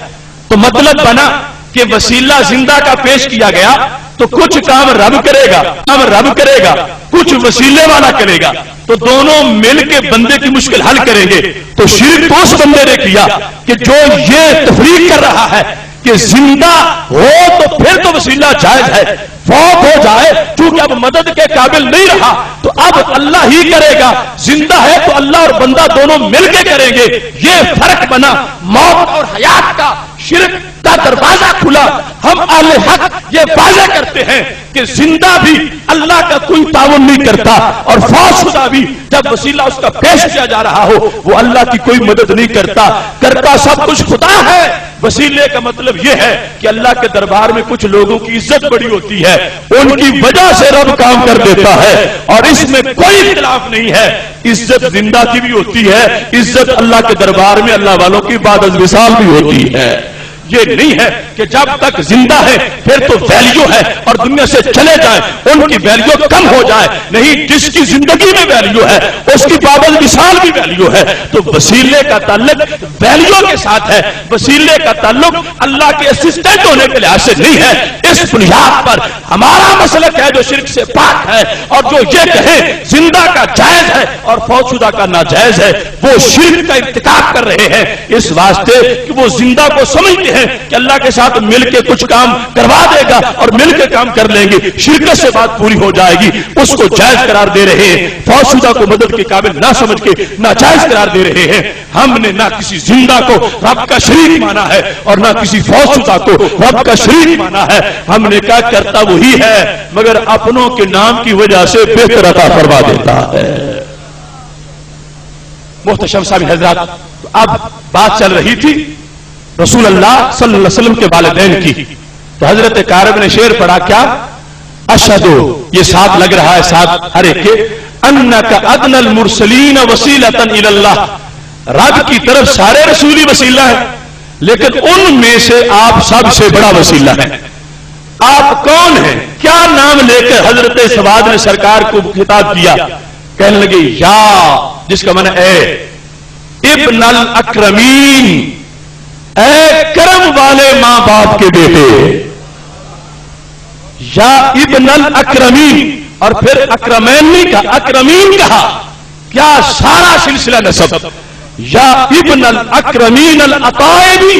تو مطلب بنا کہ وسیلہ زندہ کا پیش کیا گیا تو کچھ کام رب کرے گا کچھ وسیلے والا کرے گا، تو دونوں مل کے بندے کی مشکل حل کریں گے۔ تو شرک تو اس بندے نے کیا کہ جو یہ تفریق کر رہا ہے کہ زندہ ہو تو پھر تو وسیلہ جائز ہے، فوت ہو جائے چونکہ اب مدد کے قابل نہیں رہا تو اب اللہ ہی کرے گا، زندہ ہے تو اللہ اور بندہ دونوں مل کے کریں گے۔ یہ فرق بنا موت اور حیات کا، شرک کا دروازہ کھلا. ہم اہل حق یہ واضح کرتے ہیں کہ زندہ بھی اللہ کا کوئی تعاون نہیں کرتا اور فوت شدہ بھی جب وسیلہ اس کا پیش کیا جا رہا ہو وہ اللہ کی کوئی مدد نہیں کرتا. کرتا سب کچھ خدا ہے. وسیلے کا مطلب یہ ہے کہ اللہ کے دربار میں کچھ لوگوں کی عزت بڑی ہوتی ہے, ان کی وجہ سے رب کام کر دیتا ہے, اور اس میں کوئی اختلاف نہیں ہے. عزت زندہ کی بھی ہوتی ہے, عزت اللہ کے دربار میں اللہ والوں کی بعد از وصال بھی ہوتی ہے. یہ نہیں ہے کہ جب تک زندہ ہے پھر تو ویلیو ہے اور دنیا سے چلے جائیں ان کی ویلیو کم ہو جائے. نہیں, جس کی زندگی میں ویلیو ہے اس کی بابل مثال بھی ویلیو ہے. تو وسیلے کا تعلق ویلیو کے ساتھ ہے, وسیلے کا تعلق اللہ کے اسسٹنٹ ہونے کے لحاظ سے نہیں ہے. اس بنیاد پر ہمارا مسلک ہے جو شرک سے پاک ہے, اور جو یہ کہے زندہ کا جائز ہے اور فوت شدہ کا ناجائز ہے وہ شرک کا ارتکاب کر رہے ہیں. اس واسطے کہ وہ زندہ کو سمجھتے ہیں کہ اللہ کے ساتھ مل کے کچھ کام کروا دے گا اور مل کے کام کر لیں گے, شرکت سے بات پوری ہو جائے گی, اس کو جائز قرار دے رہے ہیں. فوت شدہ کو مدد کے قابل نہ سمجھ کے ناجائز قرار دے رہے ہیں. ہم نے نہ کسی زندہ کو رب کا شریک مانا ہے اور نہ کسی فوت شدہ کو رب کا شریک مانا ہے. ہم نے کہا کرتا وہی ہے مگر اپنوں کے نام کی وجہ سے بہتر عطا فرما دیتا ہے. محتشم صاحب حضرات, اب بات چل رہی تھی رسول اللہ صلی اللہ علیہ وسلم کے والدین کی, تو حضرت کارب نے شعر پڑھا کیا, اشہدو, یہ ساتھ لگ رہا ہے ساتھ ہر ایک کے, انک ادنی المرسلین وسیلۃ الی اللہ, رب کی طرف سارے رسولی وسیلہ ہیں لیکن ان میں سے آپ سب سے بڑا وسیلہ ہے. آپ کون ہیں؟ کیا نام لے کر حضرت سواد نے سرکار کو خطاب کیا؟ کہنے لگے یا, جس کا معنی اے ابن الاکرمین, اے کرم والے ماں باپ کے بیٹے, یا ابن الاکرمین, اور پھر اکرمین نہیں کہا, اکرمین کہا. کیا سارا سلسلہ نسب, یا ابن الاکرمین العطائبی,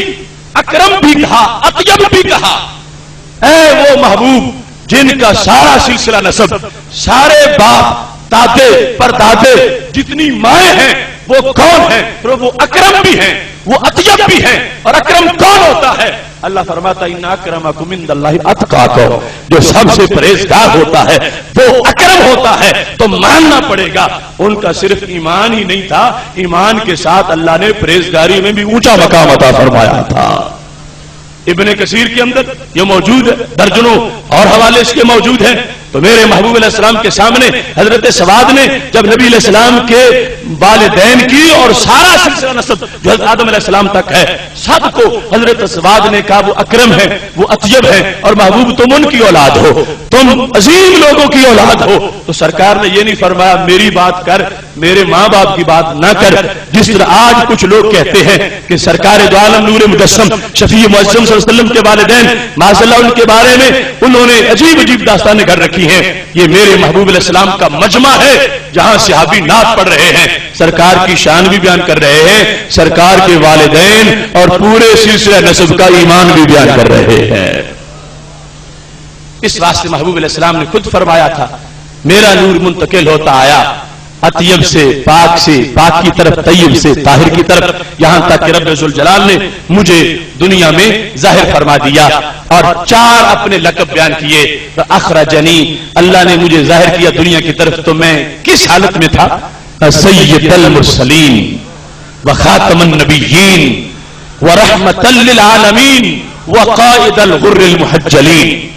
اکرم بھی کہا اطیب بھی کہا. اے وہ محبوب جن کا سارا سلسلہ نسب, سارے باپ دادے پردادے جتنی مائیں ہیں وہ کون ہیں؟ وہ اکرم بھی ہیں, وہ اطیب بھی ہیں. اور اکرم کون ہوتا ہے؟ اللہ فرماتا ان اکرمکم عند اللہ اتقاکم, جو سب سے پرہیزگار ہوتا ہے وہ اکرم ہوتا ہے. تو ماننا پڑے گا ان کا صرف ایمان ہی نہیں تھا, ایمان کے ساتھ اللہ نے پرہیزگاری میں بھی اونچا مقام عطا فرمایا تھا. ابن کثیر کے اندر یہ موجود ہے, درجنوں اور حوالے اس کے موجود ہیں. تو میرے محبوب علیہ السلام کے سامنے حضرت سواد نے جب نبی علیہ السلام کے والدین کی اور سارا سلسلہ نسب جو حضرت آدم علیہ السلام تک ہے سب کو حضرت سواد نے کہا وہ اکرم ہے, وہ اطیب ہے, اور محبوب تم ان کی اولاد ہو, تم عظیم لوگوں کی اولاد ہو. تو سرکار نے یہ نہیں فرمایا میری بات کر, میرے ماں باپ کی بات نہ کر, جس طرح آج کچھ لوگ کہتے ہیں کہ سرکار دو عالم نور مجسم شفیع معظم صلی اللہ علیہ وسلم کے والدین ماشاء اللہ ان کے بارے میں انہوں نے عجیب عجیب داستانیں کر رکھی ہیں. یہ میرے محبوب علیہ السلام کا مجمع ہے جہاں صحابی نعت پڑھ رہے ہیں, سرکار کی شان بھی بیان کر رہے ہیں, سرکار کے والدین اور پورے سلسلہ نسب کا ایمان بھی بیان کر رہے ہیں. اس واسطے محبوب علیہ السلام نے خود فرمایا تھا میرا نور منتقل ہوتا آیا اطیب سے پاک سے, پاک کی طرف طیب سے طاہر کی طرف, یہاں تک کہ رب ذوالجلال نے مجھے دنیا میں ظاہر فرما دیا. اور 4 اپنے لقب بیان کیے. اخرجنی, اللہ نے مجھے ظاہر کیا دنیا کی طرف, تو میں کس حالت میں تھا؟ سید المرسلین وخاتم النبیین ورحمۃ للعالمین وقائد الغر المحجلین.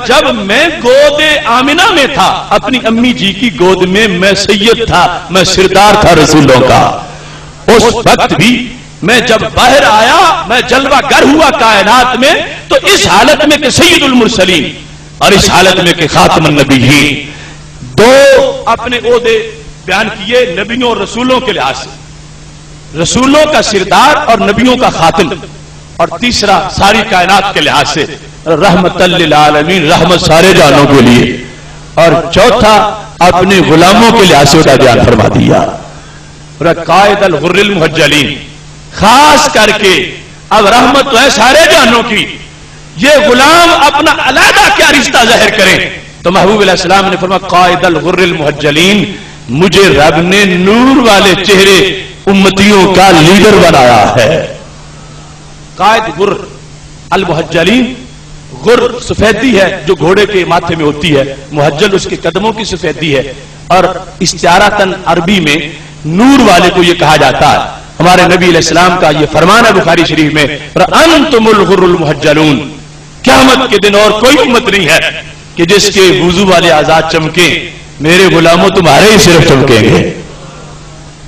جب میں گود آمنہ میں تھا, اپنی امی جی کی گود میں میں سید تھا, میں سردار تھا رسولوں کا. اس وقت بھی میں جب باہر آیا میں جلوہ گر ہوا کائنات میں, تو اس حالت میں کہ سید المرسلین اور اس حالت میں کہ خاتم النبیین. 2 اپنے عہدے بیان کیے نبیوں اور رسولوں کے لحاظ سے, رسولوں کا سردار اور نبیوں کا خاتم, اور تیسرا ساری کائنات کے لحاظ سے رحمت للعالمین, رحمت سارے جانوں کے لیے, اور چوتھا اپنے غلاموں کے لحاظ سے اس کا بیان فرما دیا. قائد الغر المحجلین, خاص کر کے اب رحمت تو ہے سارے جانوں کی, یہ غلام اپنا علیحدہ کیا رشتہ ظاہر کریں. تو محبوب علیہ السلام نے فرمایا قائد الغر المحجلین, مجھے رب نے نور والے چہرے امتیوں کا لیڈر بنایا ہے. قائد غر المحجلین، غر سفیدی ہے جو گھوڑے کے ماتھے میں ہوتی ہے، محجل اس کے قدموں کی سفیدی ہے، اور استعارتاً عربی میں نور والے کو یہ کہا جاتا ہے۔ ہمارے نبی علیہ السلام کا یہ فرمان ہے بخاری شریف میں، انتم الغر المحجلون، قیامت کے دن اور کوئی امت نہیں ہے کہ جس کے وضو والے اعضاء چمکیں، میرے غلاموں تمہارے ہی صرف چمکیں گے،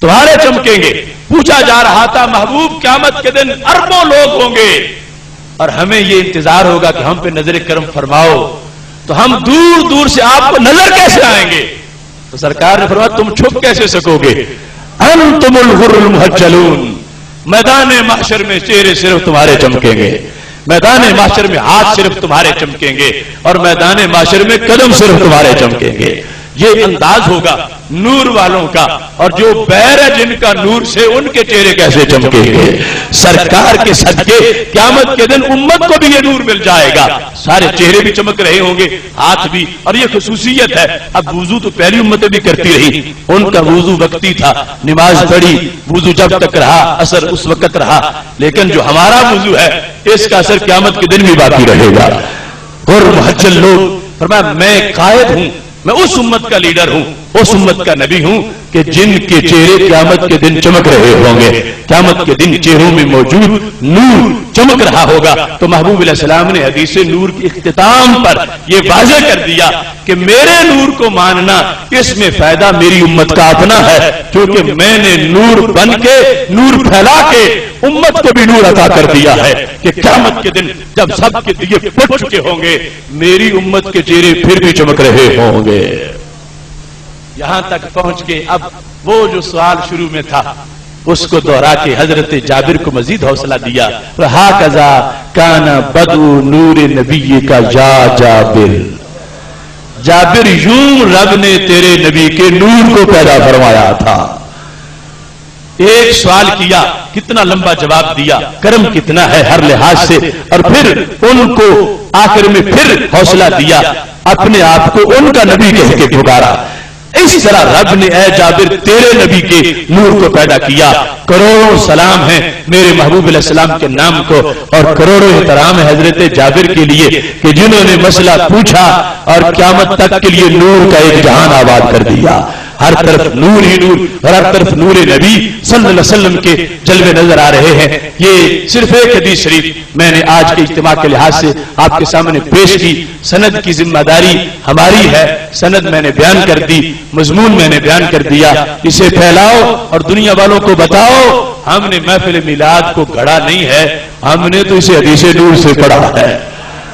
تمہارے چمکیں گے۔ پوچھا جا رہا تھا محبوب قیامت کے دن اربوں لوگ ہوں گے اور ہمیں یہ انتظار ہوگا کہ ہم پہ نظر کرم فرماؤ، تو ہم دور دور سے آپ کو نظر کیسے آئیں گے؟ تو سرکار نے فرمایا تم چھپ کیسے سکو گے؟ انتم الغر المحجلون، میدان محشر میں چہرے صرف تمہارے چمکیں گے، میدان محشر میں ہاتھ صرف تمہارے چمکیں گے، اور میدان محشر میں قدم صرف تمہارے چمکیں گے۔ یہ انداز ہوگا نور والوں کا، اور جو بیر ہے جن کا نور سے ان کے چہرے کیسے چمکیں گے؟ سرکار کے صدقے قیامت کے دن امت کو بھی یہ نور مل جائے گا، سارے چہرے بھی چمک رہے ہوں گے، ہاتھ بھی۔ اور یہ خصوصیت ہے، اب وضو تو پہلی امتیں بھی کرتی رہی، ان کا وضو وقتی تھا، نماز پڑھی، وضو جب تک رہا، اثر اس وقت رہا، لیکن جو ہمارا وضو ہے اس کا اثر قیامت کے دن بھی باقی رہے گا۔ اور محجل لوگ، فرمایا میں قائد ہوں، میں اس امت کا لیڈر ہوں، اس امت کا نبی ہوں کہ جن کے چہرے قیامت کے دن چمک رہے ہوں گے، قیامت کے دن چہروں میں موجود نور چمک رہا ہوگا۔ تو محبوب علیہ السلام نے حدیث نور کے اختتام پر یہ واضح کر دیا کہ میرے نور کو ماننا، اس میں فائدہ میری امت کا اپنا ہے، کیونکہ میں نے نور بن کے، نور پھیلا کے امت کو بھی نور عطا کر دیا ہے کہ قیامت کے دن جب سب کے دیے پھٹ چکے ہوں گے، میری امت کے چہرے پھر بھی چمک رہے ہوں گے۔ یہاں تک پہنچ کے اب وہ جو سوال شروع میں تھا اس کو دوہرا کے حضرت جابر کو مزید حوصلہ دیا، ہاکذا کان بدء نور نبی کا یا جابر، جابر یوں رب نے تیرے نبی کے نور کو پیدا فرمایا تھا۔ ایک سوال کیا، کتنا لمبا جواب دیا، کرم کتنا ہے ہر لحاظ سے، اور پھر ان کو آخر میں پھر حوصلہ دیا، اپنے آپ کو ان کا نبی کہہ کے پکارا۔ اس طرح رب نے اے جابر تیرے نبی کے نور کو پیدا کیا۔ کروڑوں سلام ہیں میرے محبوب علیہ السلام کے نام کو، اور کروڑوں احترام ہے حضرت جابر کے لیے کہ جنہوں نے مسئلہ پوچھا اور قیامت تک کے لیے نور کا ایک جہان آباد کر دیا۔ ہر طرف نور ہی نور، اور ہر طرف نور نبی صلی اللہ علیہ وسلم کے جلوے نظر آ رہے ہیں۔ یہ صرف ایک حدیث شریف میں نے آج کے اجتماع کے لحاظ سے آپ کے سامنے پیش کی۔ سند کی ذمہ داری ہماری ہے، سند میں نے بیان کر دی، مضمون میں نے بیان کر دیا، اسے پھیلاؤ اور دنیا والوں کو بتاؤ ہم نے محفل میلاد کو گھڑا نہیں ہے، ہم نے تو اسے حدیث نور سے پڑھا ہے۔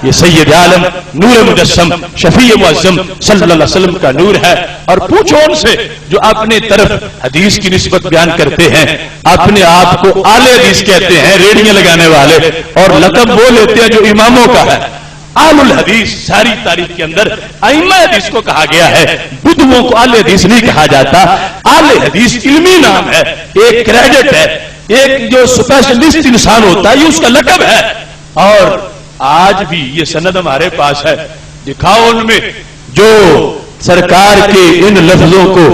یہ سید عالم نور مجسم شفیع معظم صلی اللہ علیہ وسلم کا نور ہے۔ اور پوچھو ان سے جو اپنے طرف حدیث کی نسبت بیان کرتے ہیں، اپنے آپ کو اعلی حدیث کہتے ہیں، ریڑیاں لگانے والے، اور لقب وہ لیتے ہیں جو اماموں کا ہے۔ اہل الحدیث ساری تاریخ کے اندر ائمہ حدیث کو کہا گیا ہے، بدعوں کو اہل حدیث نہیں کہا جاتا۔ اہل حدیث علمی نام ہے، ایک کریڈٹ ہے، ایک جو اسپیشلسٹ انسان ہوتا ہے یہ اس کا لقب ہے۔ اور آج بھی یہ سند ہمارے پاس ہے، دکھاؤ ان میں جو سرکار کے ان لفظوں کو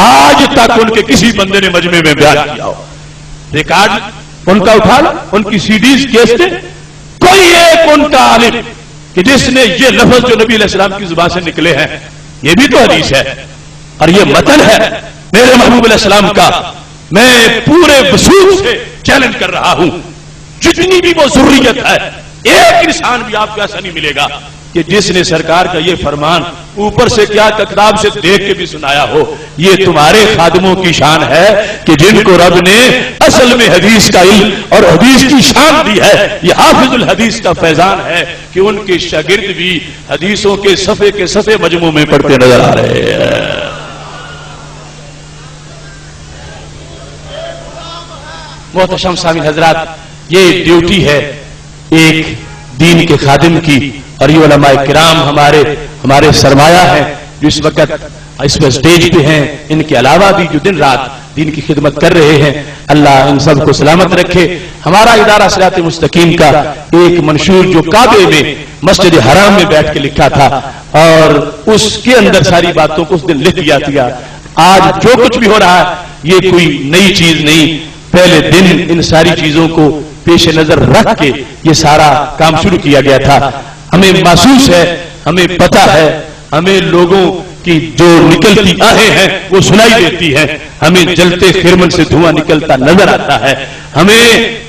آج تک ان کے کسی بندے نے مجمع میں بیان کیا ہو، ریکارڈ ان کا اٹھا لو، ان کی سی ڈیز کیسٹیں، کوئی ایک ان کا عالم کہ جس نے یہ لفظ جو نبی علیہ السلام کی زبان سے نکلے ہیں، یہ بھی تو حدیث ہے اور یہ متن ہے میرے محبوب علیہ السلام کا۔ میں پورے وصول سے چیلنج کر رہا ہوں، جتنی بھی وہ ضروریت ہے، ایک انسان بھی آپ کو ایسا نہیں ملے گا کہ جس نے سرکار کا یہ فرمان اوپر سے کیا کتاب سے دیکھ کے بھی سنایا ہو۔ یہ تمہارے خادموں کی شان ہے کہ جن کو رب نے اصل میں حدیث کا علم اور حدیث کی شان دی ہے۔ یہ حافظ الحدیث کا فیضان ہے کہ ان کے شاگرد بھی حدیثوں کے صفحے کے صفحے مجموع میں پڑھتے نظر آ رہے ہیں۔ محتشم سامعین حضرات، یہ ڈیوٹی ہے ایک دین کے خادم کی، اور یہ علماء کرام ہمارے سرمایہ ہیں جو اس وقت اس میں اسٹیج پہ ہیں، ان کے علاوہ بھی جو دن رات دین کی خدمت کر رہے ہیں، اللہ ان سب کو سلامت رکھے۔ ہمارا ادارہ صراط مستقیم کا ایک منشور جو کعبے میں مسجد حرام میں بیٹھ کے لکھا تھا، اور اس کے اندر ساری باتوں کو اس دن لکھ دیا تھا۔ آج جو کچھ بھی ہو رہا ہے یہ کوئی نئی چیز نہیں، پہلے دن ان ساری چیزوں کو پیش نظر رکھ کے یہ سارا کام شروع کیا گیا تھا. ہمیں محسوس ہے، ہمیں پتہ ہے، ہمیں لوگوں کی جو نکلتی آہیں ہیں وہ سنائی دیتی ہیں، ہمیں جلتے خرمن سے دھواں نکلتا نظر آتا ہے، ہمیں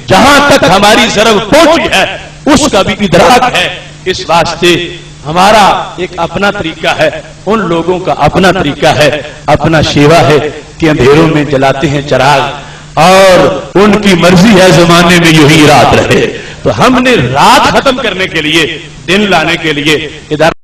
جہاں تک ہماری ضرب پہنچی ہے اس کا بھی ادراک ہے. اس واسطے ہمارا ایک اپنا طریقہ ہے، ان لوگوں کا اپنا طریقہ ہے، اپنا شیوا ہے کہ اندھیروں میں جلاتے ہیں چراغ اور ان کی مرضی ہے زمانے میں یہی رات رہے. تو ہم نے رات ختم کرنے کے لیے، دن لانے کے لیے ادارہ